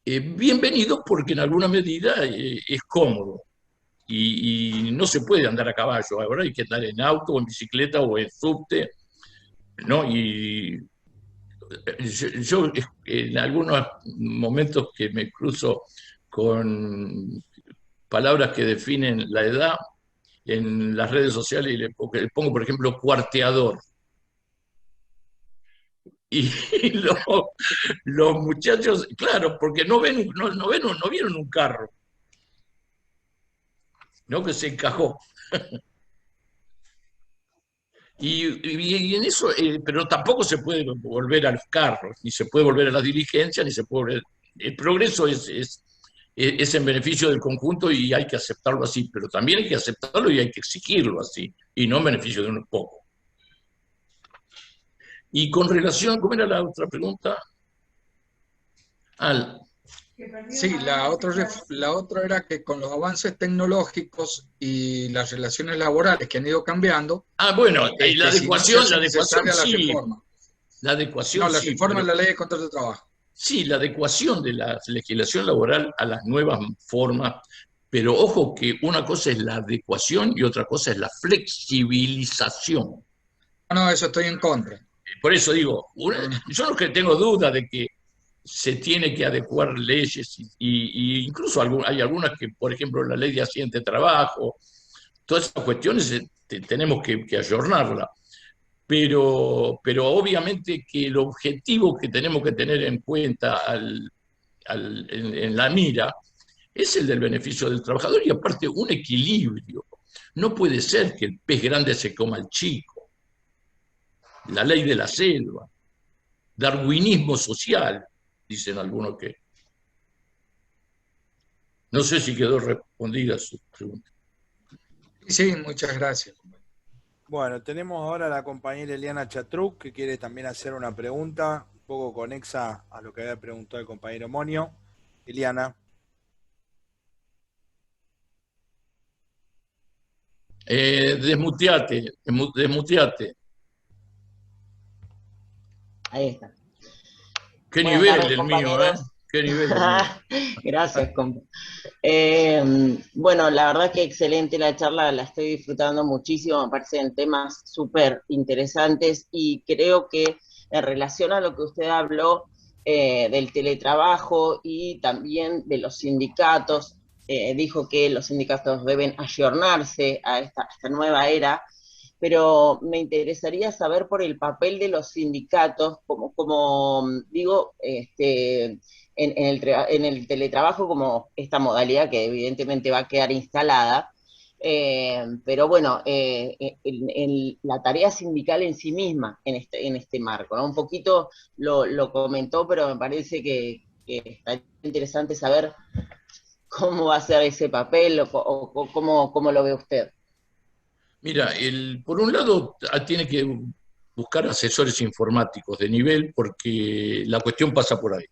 bienvenido, porque en alguna medida es cómodo, y no se puede andar a caballo, ahora hay que andar en auto, o en bicicleta, o en subte, ¿no? Y yo en algunos momentos que me cruzo con palabras que definen la edad en las redes sociales, y le pongo, por ejemplo, cuarteador. Y los muchachos, claro, porque no vieron un carro, ¿no? Que se encajó. Y en eso, pero tampoco se puede volver a los carros, ni se puede volver a las diligencias, ni se puede volver. El progreso es en beneficio del conjunto y hay que aceptarlo así, pero también hay que aceptarlo y hay que exigirlo así, y no en beneficio de unos pocos. Y con relación, ¿cómo era la otra pregunta? Sí, la otra era que con los avances tecnológicos y las relaciones laborales que han ido cambiando. Bueno, y la adecuación, sí. La adecuación, no, la reforma de la ley de contrato de trabajo. Sí, la adecuación de la legislación laboral a las nuevas formas, pero ojo que una cosa es la adecuación y otra cosa es la flexibilización. No, eso estoy en contra. Por eso digo, yo no que tengo duda de que se tiene que adecuar leyes, y incluso hay algunas que, por ejemplo, la ley de accidente de trabajo, todas esas cuestiones tenemos que ayornarla. pero obviamente que el objetivo que tenemos que tener en cuenta en la mira es el del beneficio del trabajador y aparte un equilibrio. No puede ser que el pez grande se coma al chico. La ley de la selva, darwinismo social, dicen algunos que. No sé si quedó respondida su pregunta. Sí, muchas gracias. Bueno, tenemos ahora a la compañera Eliana Chatruc, que quiere también hacer una pregunta, un poco conexa a lo que había preguntado el compañero Monio. Eliana. Desmuteate. Ahí está. Qué Buenas nivel tardes, el mío, ¿eh? compañeros. Qué nivel el mío. Gracias, compa. Bueno, la verdad que excelente la charla, la estoy disfrutando muchísimo, me parecen temas súper interesantes y creo que en relación a lo que usted habló del teletrabajo y también de los sindicatos, dijo que los sindicatos deben ayornarse a esta nueva era, pero me interesaría saber por el papel de los sindicatos, como digo, en el teletrabajo como esta modalidad que evidentemente va a quedar instalada, pero bueno, en la tarea sindical en sí misma en este marco, ¿no? Un poquito lo comentó, pero me parece que está interesante saber cómo va a ser ese papel o cómo lo ve usted. Mira, por un lado tiene que buscar asesores informáticos de nivel porque la cuestión pasa por ahí.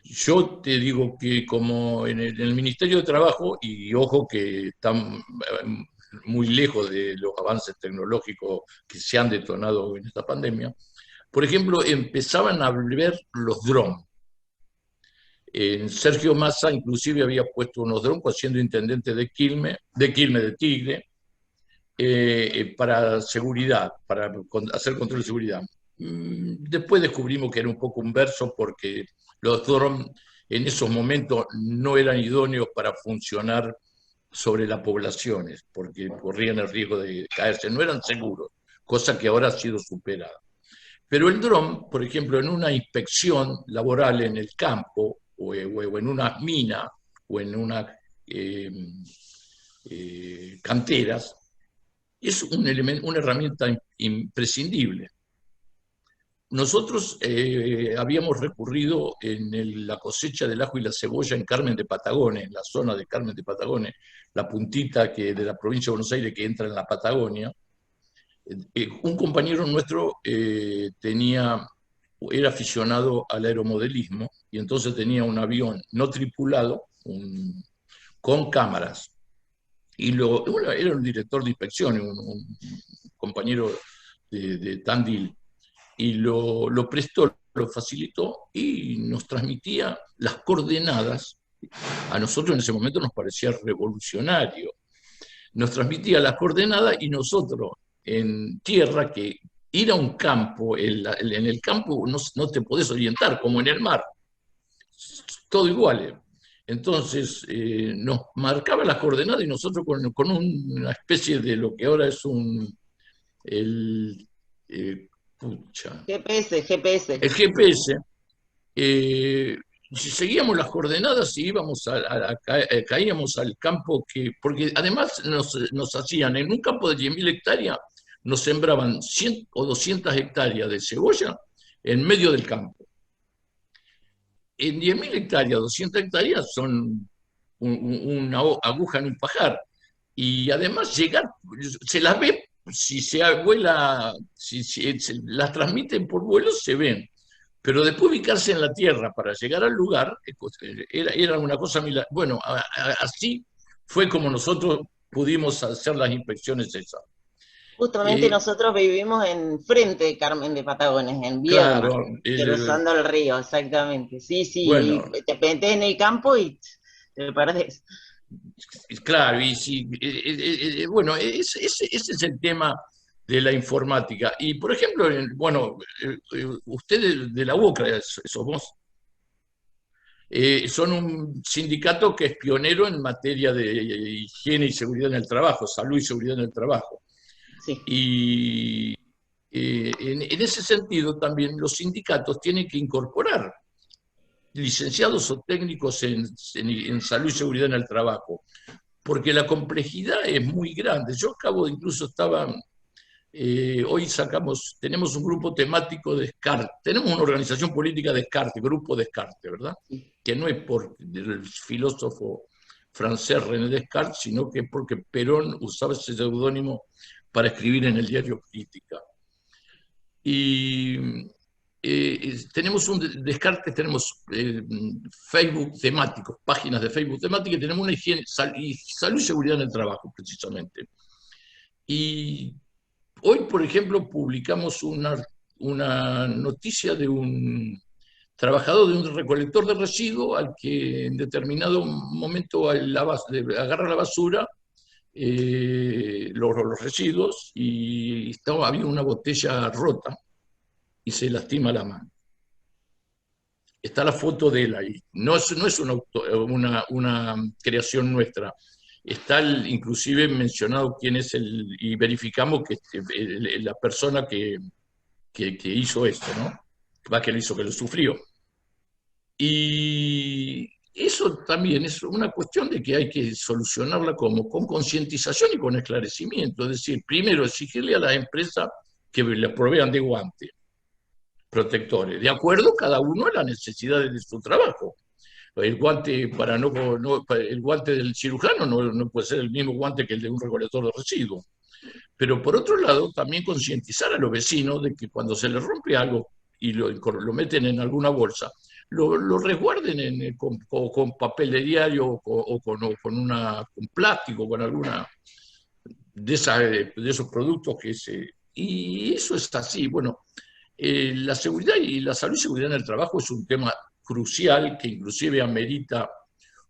Yo te digo que como en el Ministerio de Trabajo, y ojo que están muy lejos de los avances tecnológicos que se han detonado en esta pandemia, por ejemplo, empezaban a ver los drones. Sergio Massa inclusive había puesto unos drones siendo intendente de Tigre, para seguridad, para hacer control de seguridad. Después descubrimos que era un poco un verso porque los drones en esos momentos no eran idóneos para funcionar sobre las poblaciones, porque corrían el riesgo de caerse, no eran seguros, cosa que ahora ha sido superada. Pero el dron, por ejemplo, en una inspección laboral en el campo, o en una mina, o en unas canteras, es una herramienta imprescindible. Nosotros habíamos recurrido en la cosecha del ajo y la cebolla en Carmen de Patagones, en la zona de Carmen de Patagones, la puntita de la provincia de Buenos Aires que entra en la Patagonia. Un compañero nuestro era aficionado al aeromodelismo y entonces tenía un avión no tripulado con cámaras. Y era un director de inspección, un compañero de Tandil, y lo prestó, lo facilitó y nos transmitía las coordenadas. A nosotros en ese momento nos parecía revolucionario. Nos transmitía las coordenadas y nosotros en tierra, que ir a un campo, en el campo no te podés orientar como en el mar, todo igual. Entonces nos marcaba las coordenadas y nosotros con una especie de lo que ahora es GPS. El GPS, si seguíamos las coordenadas y íbamos caíamos al campo, porque además nos hacían en un campo de 10.000 hectáreas, nos sembraban 100 o 200 hectáreas de cebolla en medio del campo. En 10.000 hectáreas, 200 hectáreas son una aguja en un pajar. Y además se las ve, si se vuela, si las transmiten por vuelo, se ven. Pero después ubicarse en la tierra para llegar al lugar era una cosa milagrosa. Bueno, así fue como nosotros pudimos hacer las inspecciones esas. Justamente nosotros vivimos en frente de Carmen de Patagones, en Viedma, claro, cruzando el río, exactamente. Sí, bueno, y te metés en el campo y te perdés. Claro, y sí, bueno, ese es el tema de la informática. Y, por ejemplo, ustedes de la UOCRA, sos vos, son un sindicato que es pionero en materia de higiene y seguridad en el trabajo, salud y seguridad en el trabajo. Sí. Y en ese sentido también los sindicatos tienen que incorporar licenciados o técnicos en salud y seguridad en el trabajo, porque la complejidad es muy grande. Yo incluso hoy tenemos un grupo temático de descarte, tenemos una organización política de descarte, grupo descarte, ¿verdad? Que no es por el filósofo francés René Descartes, sino que porque Perón usaba ese seudónimo para escribir en el diario Crítica. Y tenemos un descarte, tenemos Facebook temáticos, páginas de Facebook temáticas, y tenemos una salud y seguridad en el trabajo, precisamente. Y hoy, por ejemplo, publicamos una noticia de un trabajador de un recolector de residuos al que en determinado momento agarra la basura, los residuos, y había una botella rota y se lastima la mano. Está la foto de él ahí. No es una creación nuestra. Está inclusive mencionado quién es y verificamos que la persona que hizo esto, ¿no? Que lo hizo, que lo sufrió. Y eso también es una cuestión de que hay que solucionarla con concientización y con esclarecimiento. Es decir, primero exigirle a las empresas que le provean de guantes protectores, de acuerdo cada uno a las necesidades de su trabajo. El guante el guante del cirujano no puede ser el mismo guante que el de un recolector de residuos. Pero por otro lado, también concientizar a los vecinos de que cuando se les rompe algo y lo meten en alguna bolsa, lo resguarden con papel de diario o con plástico, con alguna de esos productos y eso es así. Bueno, la seguridad y la salud y seguridad en el trabajo es un tema crucial que inclusive amerita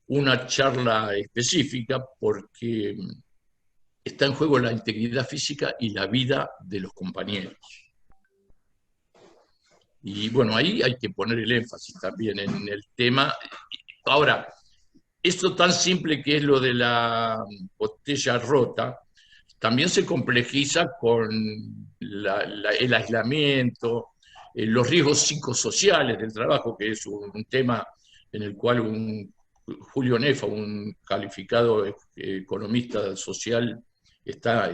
una charla específica porque está en juego la integridad física y la vida de los compañeros. Y bueno, ahí hay que poner el énfasis también en el tema. Ahora, esto tan simple que es lo de la botella rota, también se complejiza con el aislamiento, los riesgos psicosociales del trabajo, que es un tema en el cual Julio Nefa, un calificado economista social, está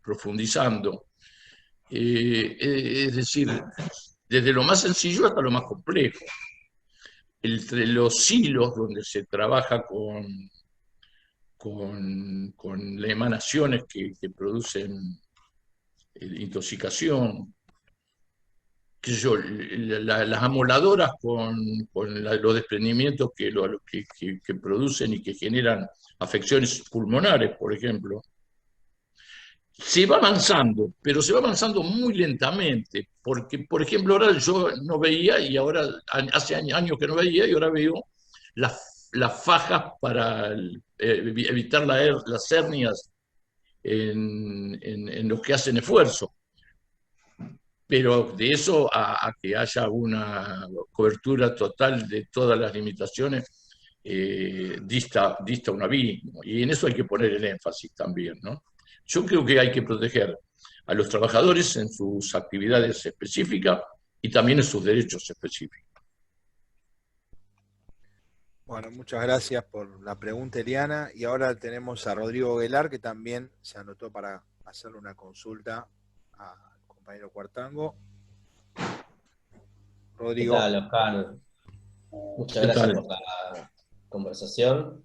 profundizando. Es decir, desde lo más sencillo hasta lo más complejo. Entre los silos donde se trabaja con las emanaciones que producen intoxicación, qué sé yo, las amoladoras con los desprendimientos que producen y que generan afecciones pulmonares, por ejemplo. Se va avanzando, pero se va avanzando muy lentamente, porque, por ejemplo, ahora yo no veía, y ahora hace años que no veía, y ahora veo las fajas para evitar las hernias en los que hacen esfuerzo. Pero de eso a que haya una cobertura total de todas las limitaciones, dista un abismo. Y en eso hay que poner el énfasis también, ¿no? Yo creo que hay que proteger a los trabajadores en sus actividades específicas y también en sus derechos específicos. Bueno, muchas gracias por la pregunta, Eliana. Y ahora tenemos a Rodrigo Velar, que también se anotó para hacerle una consulta al compañero Cuartango. Rodrigo. ¿Qué tal, Oscar? Muchas gracias por la conversación.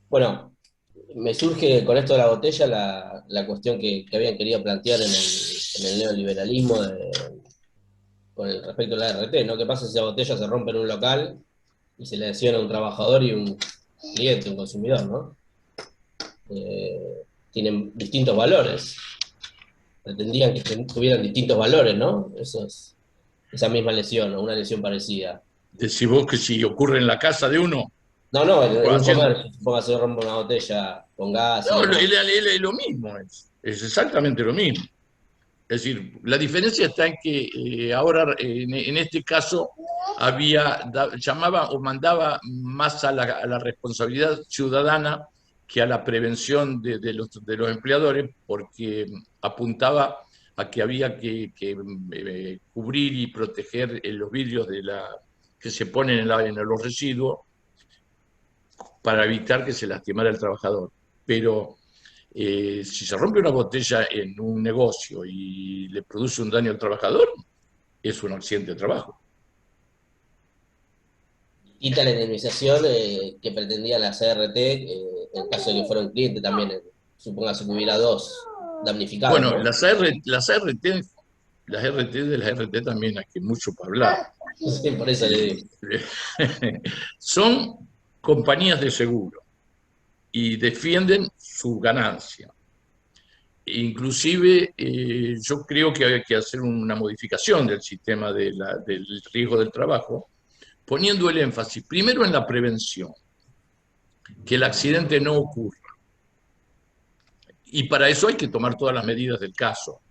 Bueno, me surge con esto de la botella la cuestión que habían querido plantear en el neoliberalismo con el respecto a la ART, ¿no? ¿Qué pasa si esa botella se rompe en un local y se lesiona a un trabajador y un cliente, un consumidor, ¿no? Tienen distintos valores. Pretendían que tuvieran distintos valores, ¿no? Esa misma lesión o una lesión parecida. ¿Decís vos que si ocurre en la casa de uno? No, en un comercio, suponga se rompe una botella con gas. No, es lo mismo, es exactamente lo mismo. Es decir, la diferencia está en que ahora, en este caso, llamaba o mandaba más a la responsabilidad ciudadana que a la prevención de los empleadores, porque apuntaba a que había que cubrir y proteger los vidrios que se ponen en los residuos para evitar que se lastimara el trabajador. Pero si se rompe una botella en un negocio y le produce un daño al trabajador, es un accidente de trabajo. Quita la indemnización que pretendía la CRT, en caso de que fuera un cliente también, supóngase que hubiera dos damnificados. Bueno, ¿no? las RT de las RT también hay que mucho para hablar. Sí, por eso le digo. Son compañías de seguro y defienden su ganancia. Inclusive yo creo que hay que hacer una modificación del sistema del riesgo del trabajo, poniendo el énfasis primero en la prevención, que el accidente no ocurra. Y para eso hay que tomar todas las medidas del caso.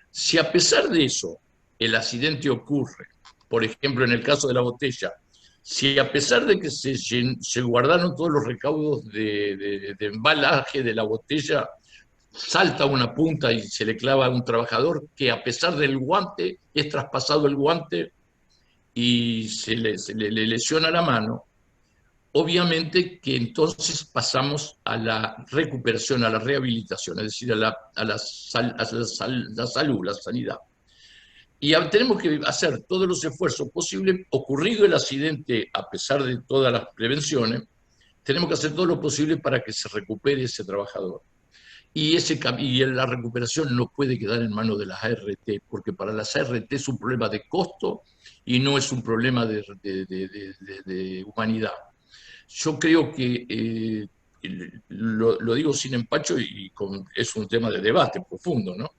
Si a pesar de eso el accidente ocurre, por ejemplo en el caso de la botella, si a pesar de que se guardaron todos los recaudos de embalaje de la botella, salta una punta y se le clava a un trabajador que a pesar del guante, es traspasado el guante y se le lesiona la mano, obviamente que entonces pasamos a la recuperación, a la rehabilitación, es decir, a la salud, la sanidad. Y tenemos que hacer todos los esfuerzos posibles, ocurrido el accidente, a pesar de todas las prevenciones, tenemos que hacer todo lo posible para que se recupere ese trabajador. Y la recuperación no puede quedar en manos de las ART, porque para las ART es un problema de costo y no es un problema de humanidad. Yo creo que, lo digo sin empacho es un tema de debate profundo, ¿no?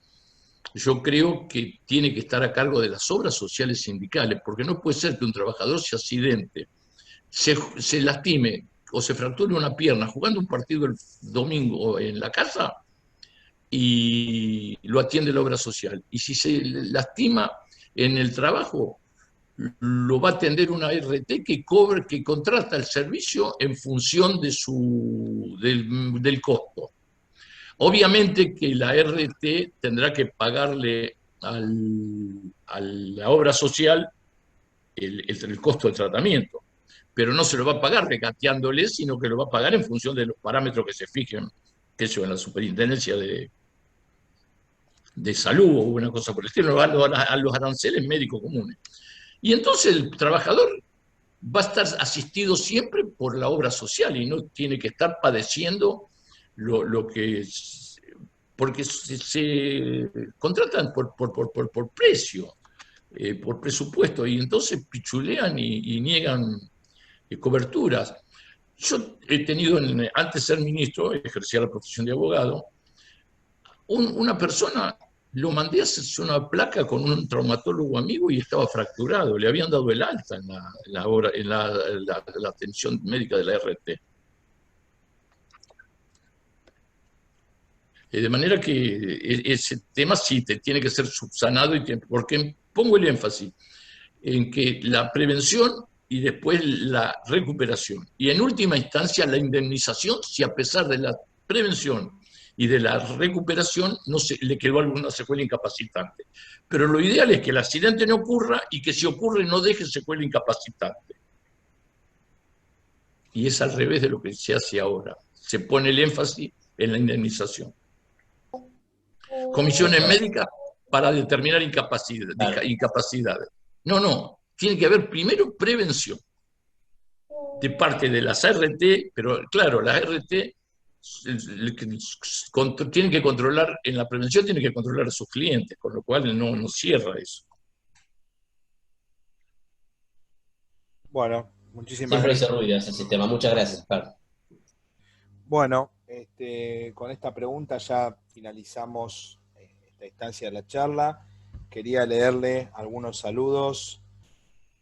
Yo creo que tiene que estar a cargo de las obras sociales sindicales, porque no puede ser que un trabajador se accidente, se lastime o se fracture una pierna jugando un partido el domingo en la casa y lo atiende la obra social. Y si se lastima en el trabajo, lo va a atender una RT que contrata el servicio en función del costo. Obviamente que la RT tendrá que pagarle a la obra social el costo del tratamiento, pero no se lo va a pagar regateándole, sino que lo va a pagar en función de los parámetros que se fijen, que eso en la superintendencia de salud o una cosa por el estilo, a los aranceles médicos comunes. Y entonces el trabajador va a estar asistido siempre por la obra social y no tiene que estar padeciendo lo que es, porque se contratan por precio, por presupuesto, y entonces pichulean y niegan coberturas. Yo he tenido, antes de ser ministro, ejercía la profesión de abogado, una persona lo mandé a hacerse una placa con un traumatólogo amigo y estaba fracturado, le habían dado el alta en la atención médica de la RT. De manera que ese tema sí tiene que ser subsanado, porque pongo el énfasis en que la prevención y después la recuperación. Y en última instancia la indemnización, si a pesar de la prevención y de la recuperación le quedó alguna secuela incapacitante. Pero lo ideal es que el accidente no ocurra y que si ocurre no deje secuela incapacitante. Y es al revés de lo que se hace ahora. Se pone el énfasis en la indemnización. Comisiones médicas para determinar incapacidades. No, tiene que haber primero prevención de parte de las ART, pero claro, las ART tienen que controlar, en la prevención tienen que controlar a sus clientes, con lo cual no cierra eso. Bueno, muchísimas Siempre gracias. hizo ruido ese sistema. Muchas gracias, Carlos. Bueno, con esta pregunta ya finalizamos esta instancia de la charla. Quería leerle algunos saludos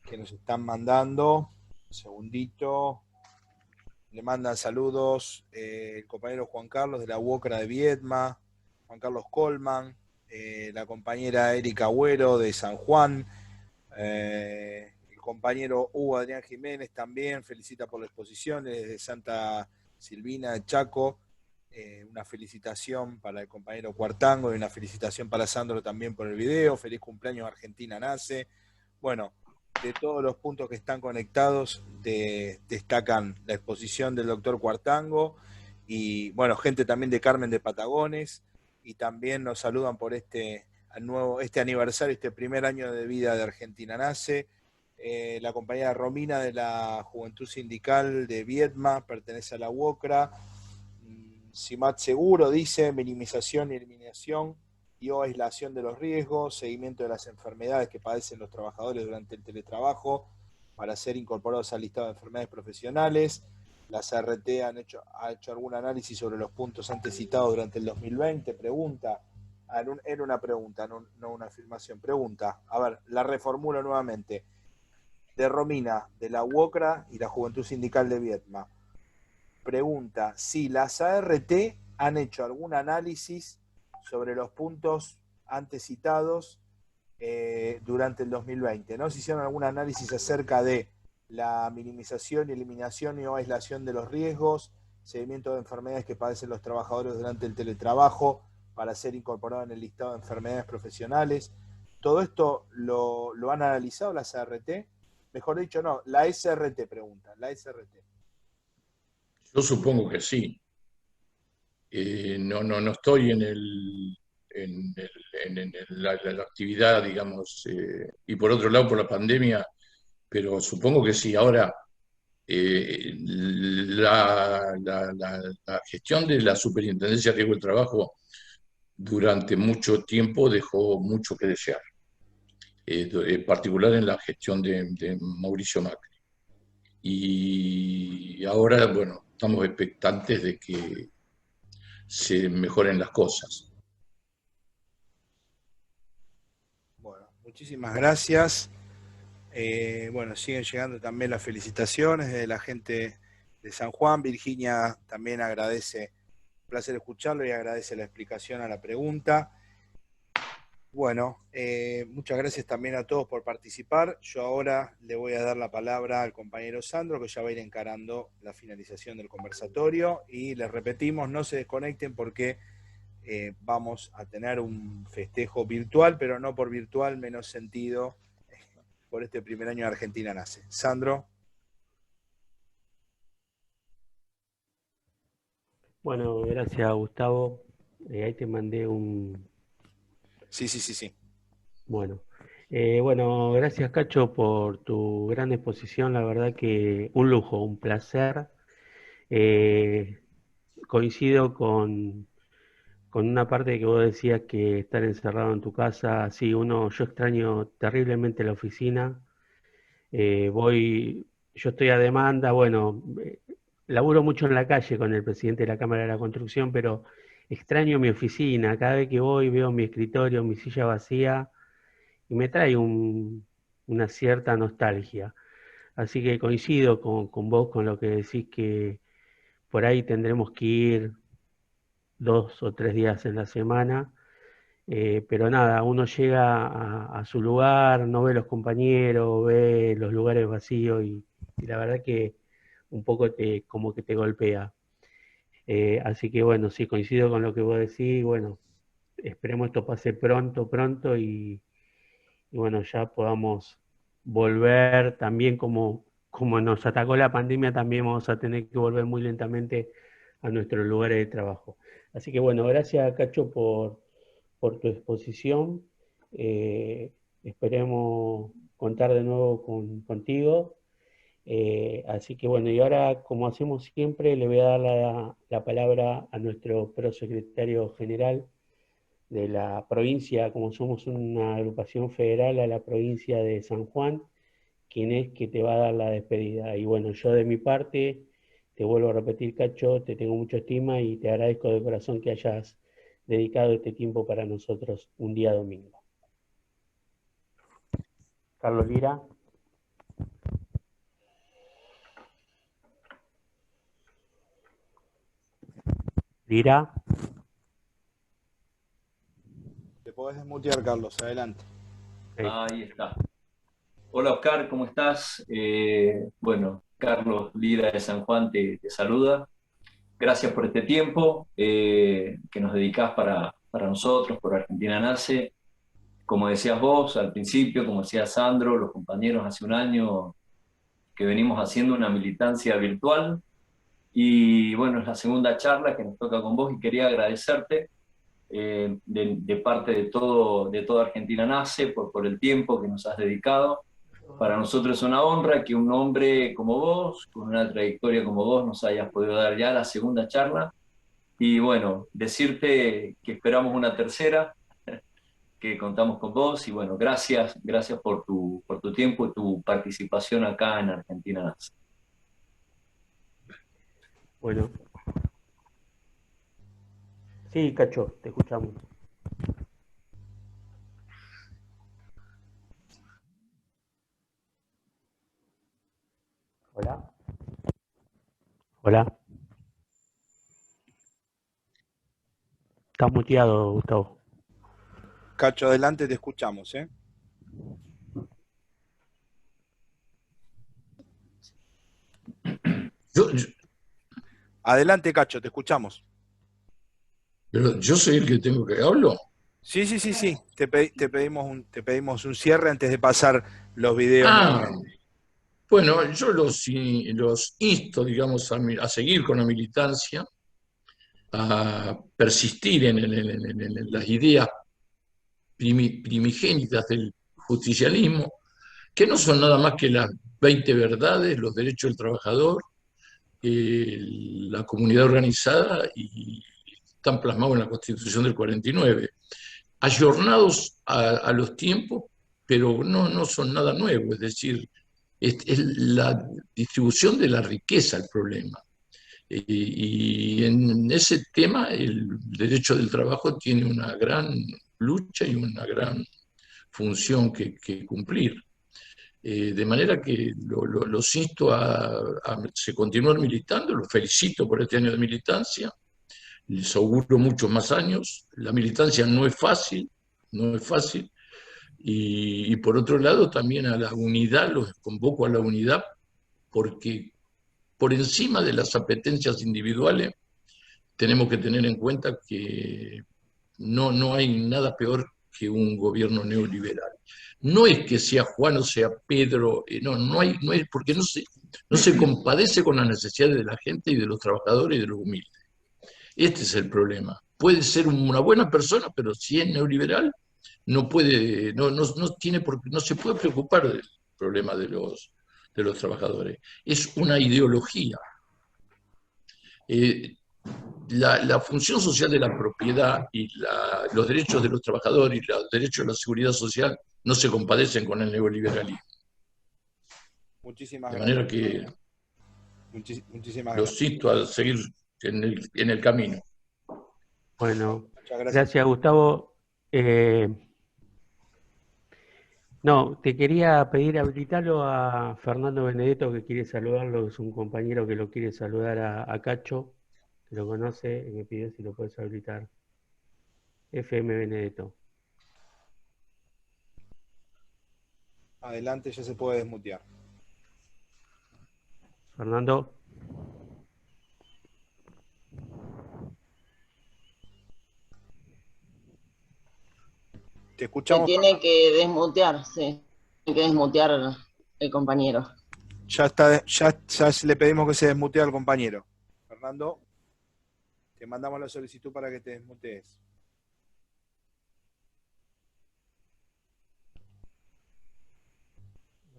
que nos están mandando. Un segundito. Le mandan saludos el compañero Juan Carlos de la UOCRA de Viedma, Juan Carlos Colman, la compañera Erika Agüero de San Juan, el compañero Hugo Adrián Jiménez también felicita por la exposición desde Santa Silvina de Chaco, una felicitación para el compañero Cuartango y una felicitación para Sandro también por el video. Feliz cumpleaños, Argentina Nace. Bueno, de todos los puntos que están conectados, destacan la exposición del doctor Cuartango y, bueno, gente también de Carmen de Patagones, y también nos saludan por este aniversario, este primer año de vida de Argentina Nace. La compañera Romina de la Juventud Sindical de Viedma, pertenece a la UOCRA. CIMAT Seguro dice minimización y eliminación y o aislación de los riesgos, seguimiento de las enfermedades que padecen los trabajadores durante el teletrabajo para ser incorporados al listado de enfermedades profesionales. La CRT ha hecho algún análisis sobre los puntos antes citados durante el 2020. Pregunta, era una pregunta, no una afirmación. Pregunta, a ver, la reformulo nuevamente. De Romina, de la UOCRA y la Juventud Sindical de Viedma. Pregunta, si las ART han hecho algún análisis sobre los puntos antes citados durante el 2020, ¿no? Si hicieron algún análisis acerca de la minimización y eliminación y o aislación de los riesgos, seguimiento de enfermedades que padecen los trabajadores durante el teletrabajo para ser incorporado en el listado de enfermedades profesionales. ¿Todo esto lo han analizado las ART? Mejor dicho, no, la SRT pregunta, la SRT. Yo supongo que sí. No estoy en la actividad, digamos, y por otro lado por la pandemia, pero supongo que sí. Ahora, la gestión de la Superintendencia de Riesgo del Trabajo durante mucho tiempo dejó mucho que desear, en particular en la gestión de Mauricio Macri. Y ahora, bueno, estamos expectantes de que se mejoren las cosas. Bueno, muchísimas gracias. Bueno, siguen llegando también las felicitaciones de la gente de San Juan. Virginia también agradece, un placer escucharlo, y agradece la explicación a la pregunta. Bueno, muchas gracias también a todos por participar. Yo ahora le voy a dar la palabra al compañero Sandro, que ya va a ir encarando la finalización del conversatorio. Y les repetimos, no se desconecten porque vamos a tener un festejo virtual, pero no por virtual menos sentido, por este primer año de Argentina Nace. Sandro. Bueno, gracias Gustavo. Ahí te mandé un... Sí. Bueno, gracias Cacho por tu gran exposición, la verdad que un lujo, un placer. Coincido con una parte que vos decías, que estar encerrado en tu casa, sí, yo extraño terriblemente la oficina. Yo estoy a demanda, bueno, laburo mucho en la calle con el presidente de la Cámara de la Construcción, pero extraño mi oficina. Cada vez que voy veo mi escritorio, mi silla vacía, y me trae una cierta nostalgia. Así que coincido con vos, con lo que decís, que por ahí tendremos que ir 2 o 3 días en la semana, pero nada, uno llega a su lugar, no ve los compañeros, ve los lugares vacíos, y la verdad que un poco como que te golpea. Así que bueno, sí, coincido con lo que vos decís. Bueno, esperemos esto pase pronto, y bueno, ya podamos volver también, como nos atacó la pandemia, también vamos a tener que volver muy lentamente a nuestros lugares de trabajo. Así que bueno, gracias Cacho por tu exposición. Esperemos contar de nuevo contigo. Así que bueno, y ahora, como hacemos siempre, le voy a dar la palabra a nuestro prosecretario general de la provincia, como somos una agrupación federal, a la provincia de San Juan, quien es que te va a dar la despedida. Y bueno, yo de mi parte, te vuelvo a repetir, Cacho, te tengo mucha estima y te agradezco de corazón que hayas dedicado este tiempo para nosotros un día domingo. Carlos Lira. Lira. Te podés desmutear, Carlos, adelante. Ahí está. Hola Oscar, ¿cómo estás? Bueno, Carlos Lira de San Juan te saluda. gracias por este tiempo que nos dedicás para nosotros, por Argentina Nace. Como decías vos al principio, como decía Sandro, los compañeros hace un año que venimos haciendo una militancia virtual y bueno, es la segunda charla que nos toca con vos y quería agradecerte de parte de todo Argentina Nace por el tiempo que nos has dedicado. Para nosotros es una honra que un hombre como vos, con una trayectoria como vos, nos hayas podido dar ya la segunda charla. Y bueno, decirte que esperamos una tercera, que contamos con vos. Y bueno, gracias por tu tiempo y tu participación acá en Argentina Nace. Bueno. Sí, Cacho, te escuchamos. Hola. Hola. Estás muteado, Gustavo. Cacho, adelante, te escuchamos, ¿eh? Adelante, Cacho, te escuchamos. Pero yo soy el que tengo que hablar. Sí. Te pedimos un cierre antes de pasar los videos. Bueno, yo los insto, digamos, a seguir con la militancia, a persistir en las ideas primigénitas del justicialismo, que no son nada más que las 20 verdades, los derechos del trabajador, la comunidad organizada, y están plasmados en la Constitución del 49, ayornados a los tiempos, pero no son nada nuevo, es decir, es la distribución de la riqueza el problema. Y en ese tema el derecho del trabajo tiene una gran lucha y una gran función que cumplir. De manera que los insto a continuar militando, los felicito por este año de militancia, les auguro muchos más años. La militancia no es fácil, y por otro lado también a la unidad, los convoco a la unidad, porque por encima de las apetencias individuales tenemos que tener en cuenta que no hay nada peor que un gobierno neoliberal. No es que sea Juan o sea Pedro, no hay, porque no se compadece con las necesidades de la gente y de los trabajadores y de los humildes. Este es el problema. Puede ser una buena persona, pero si es neoliberal, no se puede preocupar del problema de los trabajadores. Es una ideología. La función social de la propiedad y los derechos de los trabajadores y los derechos de la seguridad social no se compadecen con el neoliberalismo. Muchísimas gracias. De manera que los insto a seguir en el camino. Bueno, gracias Gustavo. No, te quería pedir habilitarlo a Fernando Benedetto, que quiere saludarlo, es un compañero que lo quiere saludar a Cacho, que lo conoce, y me pide si lo puedes habilitar. FM Benedetto. Adelante, ya se puede desmutear. Fernando. Te escuchamos. Se tiene que desmutear, sí. Tiene que desmutear el compañero. Ya le pedimos que se desmutee al compañero. Fernando, te mandamos la solicitud para que te desmutees.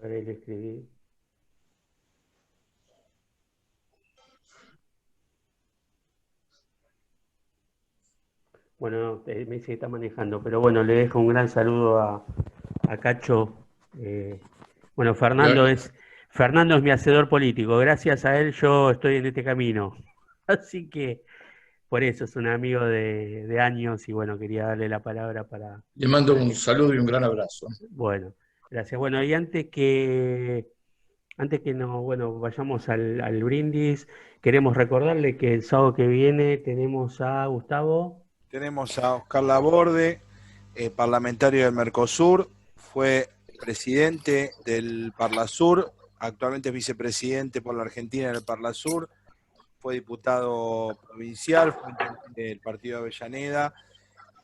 A ver, le escribí. Bueno, me dice que está manejando, pero bueno, le dejo un gran saludo a Cacho. Bueno, Fernando es mi hacedor político. Gracias a él yo estoy en este camino. Así que por eso es un amigo de años y bueno, quería darle la palabra para... Le mando un saludo y un gran abrazo. Bueno, gracias. Bueno, y antes que vayamos al brindis, queremos recordarle que el sábado que viene tenemos a Gustavo. Tenemos a Oscar Laborde, parlamentario del Mercosur, fue presidente del Parlasur, actualmente es vicepresidente por la Argentina en el Parlasur, fue diputado provincial, fue integrante del partido de Avellaneda.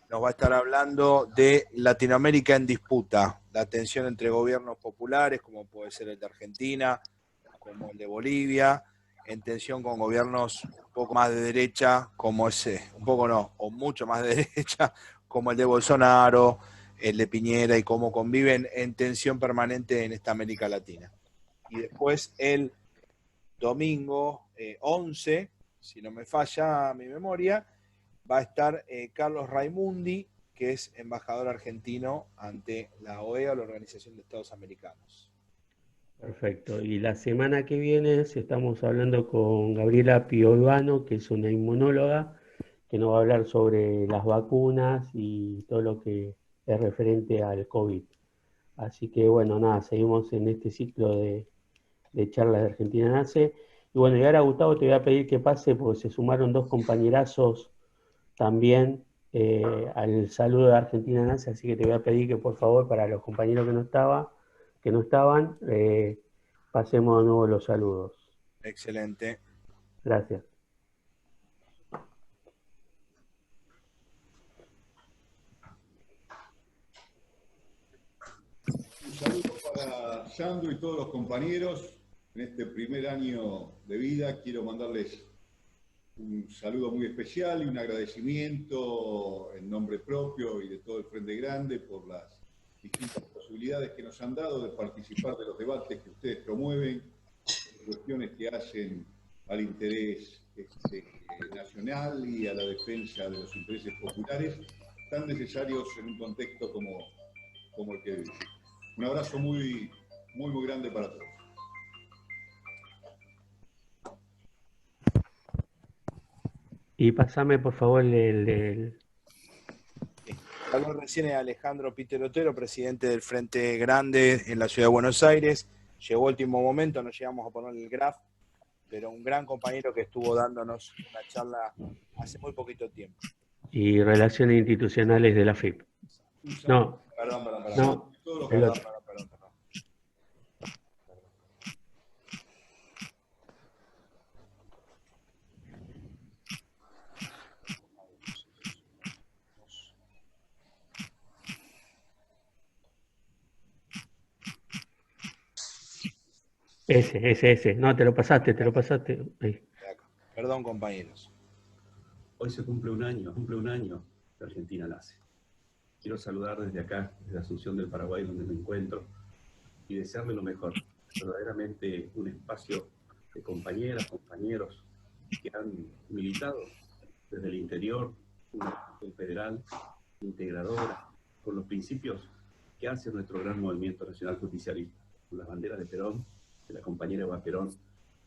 Nos va a estar hablando de Latinoamérica en disputa, la tensión entre gobiernos populares, como puede ser el de Argentina, como el de Bolivia, en tensión con gobiernos un poco más de derecha, como ese, un poco no, o mucho más de derecha, como el de Bolsonaro, el de Piñera, y cómo conviven en tensión permanente en esta América Latina. Y después el domingo 11, si no me falla mi memoria, va a estar Carlos Raimundi, que es embajador argentino ante la OEA, la Organización de Estados Americanos. Perfecto. Y la semana que viene estamos hablando con Gabriela Piolvano, que es una inmunóloga, que nos va a hablar sobre las vacunas y todo lo que es referente al COVID. Así que bueno, nada, seguimos en este ciclo de charlas de Argentina Nace. Y bueno, y ahora Gustavo te voy a pedir que pase porque se sumaron 2 compañerazos también al saludo de Argentina Nace, así que te voy a pedir que por favor para los compañeros que no estaban, pasemos de nuevo los saludos. Excelente. Gracias. Un saludo para Sandro y todos los compañeros. En este primer año de vida quiero mandarles un saludo muy especial y un agradecimiento en nombre propio y de todo el Frente Grande por las distintas posibilidades que nos han dado de participar de los debates que ustedes promueven, cuestiones que hacen al interés nacional y a la defensa de los intereses populares, tan necesarios en un contexto como el que vivimos. Un abrazo muy grande para todos. Y pasame por favor el... Habló recién Alejandro Piterotero, presidente del Frente Grande en la Ciudad de Buenos Aires. Llegó el último momento, no llegamos a ponerle el graph, pero un gran compañero que estuvo dándonos una charla hace muy poquito tiempo. Y Relaciones Institucionales de la FIP. No. Perdón. No, el otro. Perdón. Ese. No, te lo pasaste. Ahí. Perdón, compañeros. Hoy se cumple un año de Argentina Nace. Quiero saludar desde acá, desde Asunción del Paraguay, donde me encuentro, y desearle lo mejor. Verdaderamente un espacio de compañeras, compañeros que han militado desde el interior, una institución federal, integradora, con los principios que hace nuestro gran movimiento nacional justicialista, con las banderas de Perón, de la compañera Eva Perón,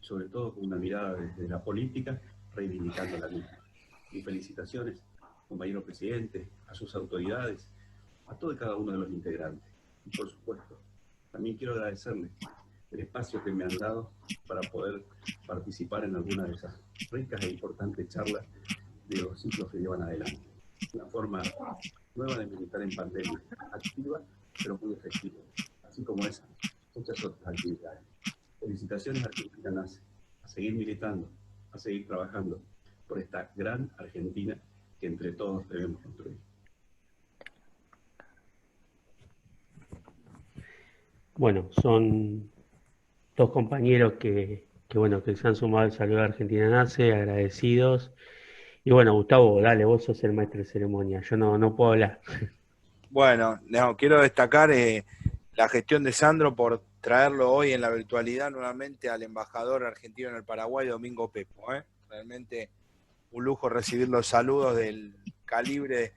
sobre todo con una mirada desde la política, reivindicando la misma. Mis felicitaciones, compañero presidente, a sus autoridades, a todo y cada uno de los integrantes. Y por supuesto, también quiero agradecerles el espacio que me han dado para poder participar en alguna de esas ricas e importantes charlas de los ciclos que llevan adelante. Una forma nueva de militar en pandemia, activa pero muy efectiva, así como esa, muchas otras actividades. Felicitaciones a Argentina Nace, a seguir militando, a seguir trabajando por esta gran Argentina que entre todos debemos construir. Bueno, son 2 compañeros que se han sumado al saludo de Argentina Nace, agradecidos. Y bueno, Gustavo, dale, vos sos el maestro de ceremonia, yo no puedo hablar. Bueno, quiero destacar la gestión de Sandro por traerlo hoy en la virtualidad nuevamente al embajador argentino en el Paraguay, Domingo Pepo. Realmente un lujo recibir los saludos del calibre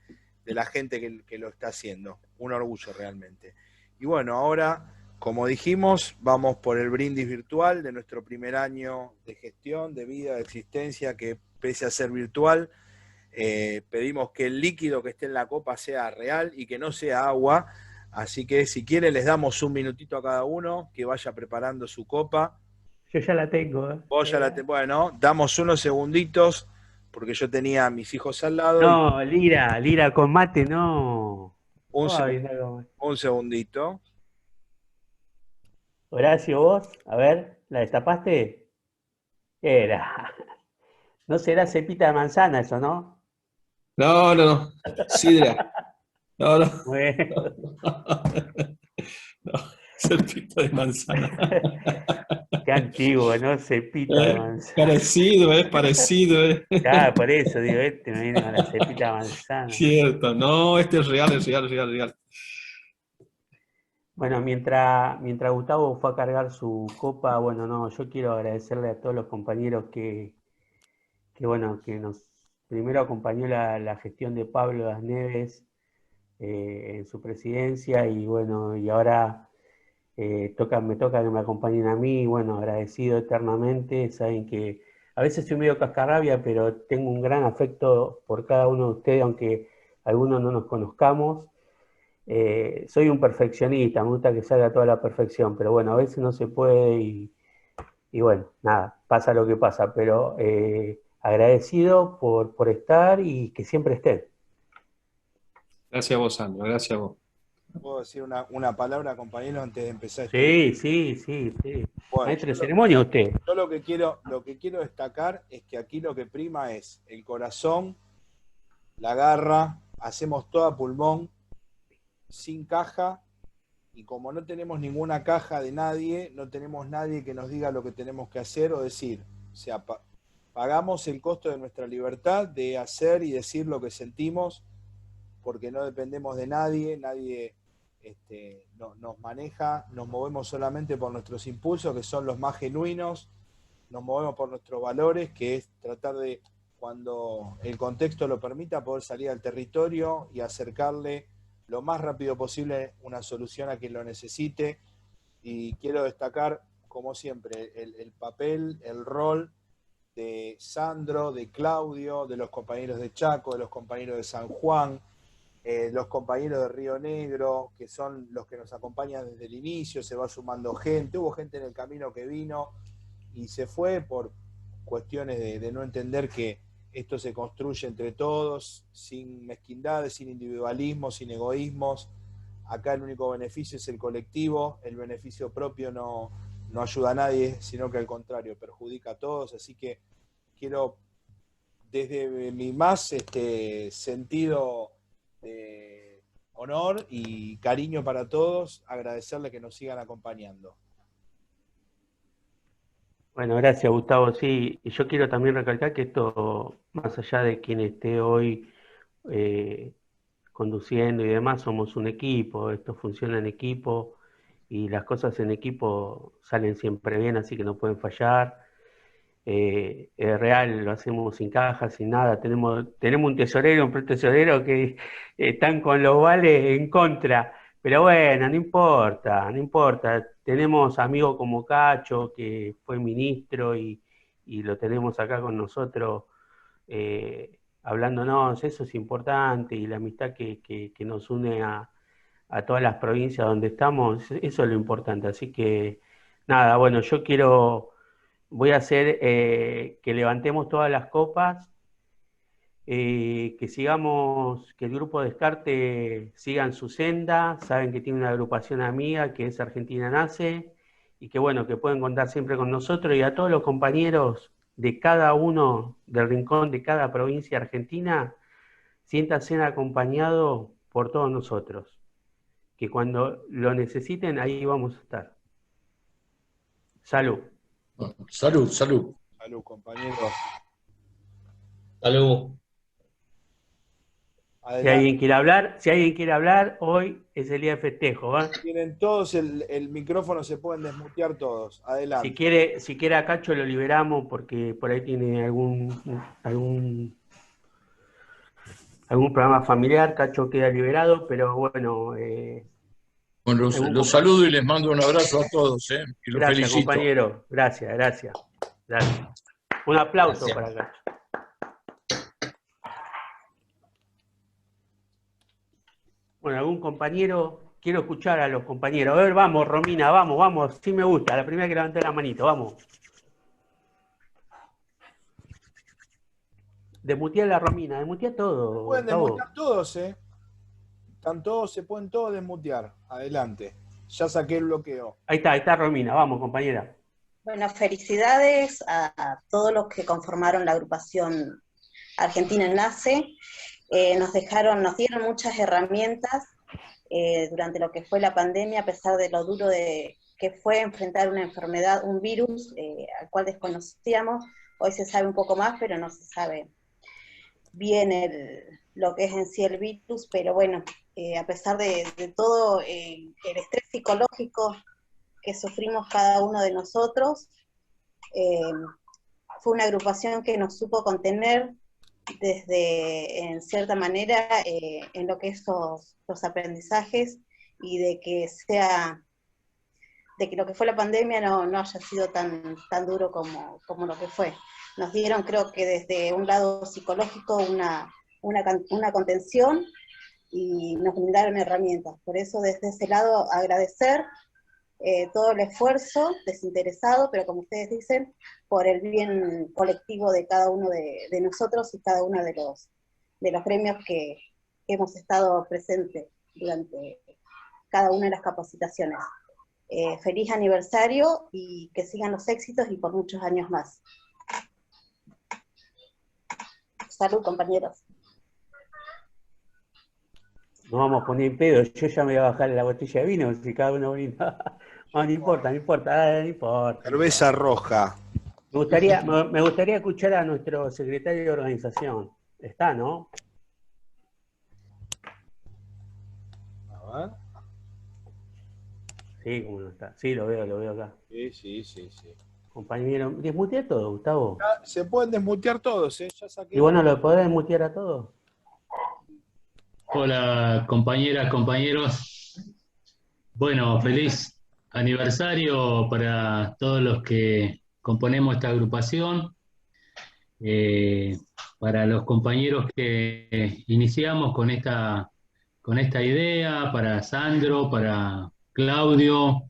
de la gente que lo está haciendo. Un orgullo realmente. Y bueno, ahora, como dijimos, vamos por el brindis virtual de nuestro primer año de gestión, de vida, de existencia, que pese a ser virtual, pedimos que el líquido que esté en la copa sea real y que no sea agua. Así que si quieren les damos un minutito a cada uno que vaya preparando su copa. Yo ya la tengo. Vos ya la tenés. Bueno, damos unos segunditos porque yo tenía a mis hijos al lado. No, Lira con mate, no. Un segundito. Horacio, vos, a ver, ¿la destapaste? Era. No será cepita de manzana eso, ¿no? No, no, no. Sidra. No, no. Bueno. No, cepita de manzana. Qué antiguo, ¿no? Cepita de manzana. Parecido, parecido. Claro, por eso digo, me viene con la cepita de manzana. Cierto, no, este es real, es real, es real, es real. Bueno, mientras Gustavo fue a cargar su copa, bueno, no, yo quiero agradecerle a todos los compañeros que bueno, que nos primero acompañó la gestión de Pablo Das Neves en su presidencia, y bueno, y ahora me toca que me acompañen a mí, y bueno, agradecido eternamente. Saben que a veces soy medio cascarrabia, pero tengo un gran afecto por cada uno de ustedes, aunque algunos no nos conozcamos. Soy un perfeccionista, me gusta que salga toda la perfección, pero bueno, a veces no se puede y bueno, nada, pasa lo que pasa, pero agradecido por estar y que siempre estén. Gracias a vos, Sandro, gracias a vos. ¿Puedo decir una palabra, compañero, antes de empezar? Sí. Bueno, Maestro de ceremonia usted. Yo lo que quiero destacar es que aquí lo que prima es el corazón, la garra, hacemos todo a pulmón, sin caja, y como no tenemos ninguna caja de nadie, no tenemos nadie que nos diga lo que tenemos que hacer o decir. O sea, pagamos el costo de nuestra libertad de hacer y decir lo que sentimos, porque no dependemos de nadie, nadie nos maneja, nos movemos solamente por nuestros impulsos, que son los más genuinos, nos movemos por nuestros valores, que es tratar de, cuando el contexto lo permita, poder salir al territorio y acercarle lo más rápido posible una solución a quien lo necesite. Y quiero destacar, como siempre, el papel, el rol de Sandro, de Claudio, de los compañeros de Chaco, de los compañeros de San Juan, los compañeros de Río Negro, que son los que nos acompañan desde el inicio. Se va sumando gente, hubo gente en el camino que vino y se fue por cuestiones de no entender que esto se construye entre todos, sin mezquindades, sin individualismo, sin egoísmos. Acá el único beneficio es el colectivo, el beneficio propio no ayuda a nadie, sino que al contrario, perjudica a todos. Así que quiero, desde mi más sentido de honor y cariño para todos, agradecerles que nos sigan acompañando. Bueno, gracias Gustavo. Sí, y yo quiero también recalcar que esto, más allá de quien esté hoy conduciendo y demás, somos un equipo, esto funciona en equipo y las cosas en equipo salen siempre bien, así que no pueden fallar. Es real, lo hacemos sin caja, sin nada. Tenemos un tesorero, un pretesorero que están con los vales en contra. Pero bueno, no importa. Tenemos amigos como Cacho, que fue ministro y lo tenemos acá con nosotros hablándonos. Eso es importante, y la amistad que nos une a todas las provincias donde estamos, eso es lo importante. Así que nada, bueno, voy a hacer que levantemos todas las copas, que sigamos, que el grupo Descarte siga en su senda. Saben que tiene una agrupación amiga que es Argentina Nace, y que bueno, que pueden contar siempre con nosotros, y a todos los compañeros de cada uno del rincón de cada provincia argentina, siéntanse acompañados por todos nosotros, que cuando lo necesiten ahí vamos a estar. Salud. Salud, salud. Salud, compañeros. Salud. Si alguien quiere hablar, hoy es el día de festejo, ¿eh? Tienen todos el micrófono, se pueden desmutear todos. Adelante. Si quiere a Cacho lo liberamos, porque por ahí tiene algún programa familiar. Cacho queda liberado, pero bueno. Bueno, los saludo y les mando un abrazo a todos, y los gracias, felicito. compañero. Gracias. Un aplauso para Cacho. Bueno, algún compañero, quiero escuchar a los compañeros. A ver, vamos, Romina, vamos. Sí me gusta, la primera que levanté la manito, vamos. Desmutea la Romina, desmutea todo. Pueden desmutear todos, se pueden todos desmutear. Adelante. Ya saqué el bloqueo. Ahí está Romina, vamos, compañera. Bueno, felicidades a todos los que conformaron la agrupación Argentina Nace. Nos dieron muchas herramientas durante lo que fue la pandemia, a pesar de lo duro que fue enfrentar una enfermedad, un virus al cual desconocíamos. Hoy se sabe un poco más, pero no se sabe bien lo que es en sí el virus, pero bueno, a pesar de todo el estrés psicológico que sufrimos cada uno de nosotros, fue una agrupación que nos supo contener en cierta manera, en lo que es los aprendizajes, y de que lo que fue la pandemia no haya sido tan duro como lo que fue. Nos dieron, creo que desde un lado psicológico, una contención, y nos brindaron herramientas. Por eso, desde ese lado, agradecer todo el esfuerzo desinteresado, pero como ustedes dicen, por el bien colectivo de cada uno de nosotros y cada uno de los gremios que hemos estado presentes durante cada una de las capacitaciones. Feliz aniversario y que sigan los éxitos y por muchos años más. Salud, compañeros. Nos vamos a poner en pedo. Yo ya me voy a bajar la botella de vino, si cada uno brinda. No importa. Cerveza roja. Me gustaría escuchar a nuestro secretario de organización. Está, ¿no? A ver. Sí, ¿cómo no está? Sí, lo veo acá. Sí. Compañero, desmutea todo, Gustavo. Se pueden desmutear todos, ¿eh? Ya saqué. ¿Y bueno, lo podés desmutear a todos? Hola, compañeras, compañeros. Bueno, feliz aniversario para todos los que componemos esta agrupación. Para los compañeros que iniciamos con esta idea, para Sandro, para Claudio,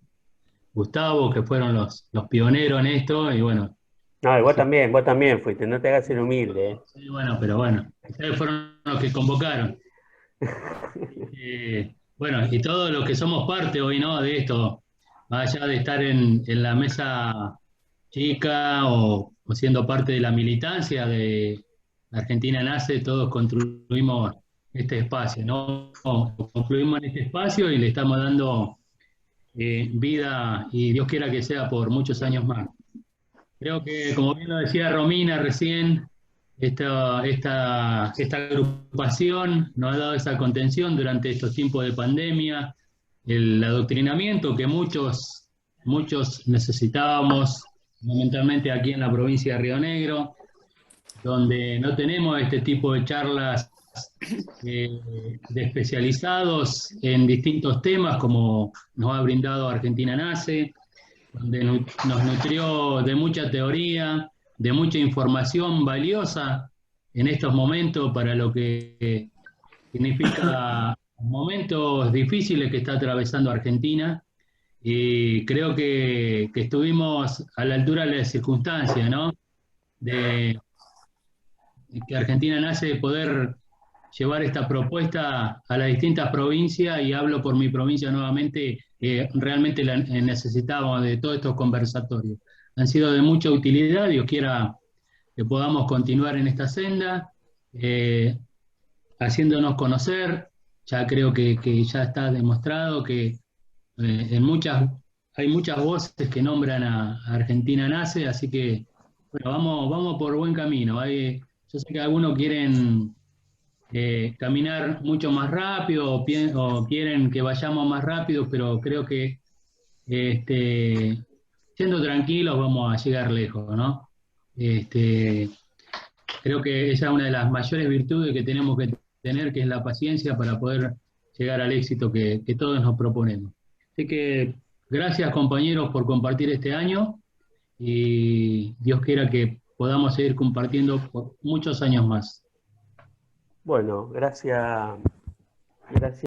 Gustavo, que fueron los pioneros en esto, y bueno. No, y vos también fuiste, no te hagas el humilde. Sí, bueno, pero bueno, ustedes fueron los que convocaron. Bueno, y todos los que somos parte hoy, ¿no?, de esto, más allá de estar en la mesa chica o siendo parte de la militancia de Argentina Nace, todos construimos este espacio, ¿no? Concluimos en este espacio y le estamos dando vida, y Dios quiera que sea por muchos años más. Creo que, como bien lo decía Romina recién, esta agrupación nos ha dado esa contención durante estos tiempos de pandemia, el adoctrinamiento que muchos necesitábamos, fundamentalmente aquí en la provincia de Río Negro, donde no tenemos este tipo de charlas de especializados en distintos temas como nos ha brindado Argentina Nace, donde nos nutrió de mucha teoría, de mucha información valiosa en estos momentos para lo que significa momentos difíciles que está atravesando Argentina, y creo que estuvimos a la altura de las circunstancias, ¿no? De que Argentina Nace de poder llevar esta propuesta a las distintas provincias, y hablo por mi provincia nuevamente, realmente necesitábamos de todos estos conversatorios. Han sido de mucha utilidad, Dios quiera que podamos continuar en esta senda, haciéndonos conocer. Ya creo que ya está demostrado que hay muchas voces que nombran a Argentina Nace, así que bueno, vamos por buen camino. Yo sé que algunos quieren caminar mucho más rápido o quieren que vayamos más rápido, pero creo que siendo tranquilos vamos a llegar lejos, ¿no? Creo que esa es una de las mayores virtudes que tenemos que tener, que es la paciencia para poder llegar al éxito que todos nos proponemos. Así que gracias, compañeros, por compartir este año, y Dios quiera que podamos seguir compartiendo por muchos años más. Bueno, gracias.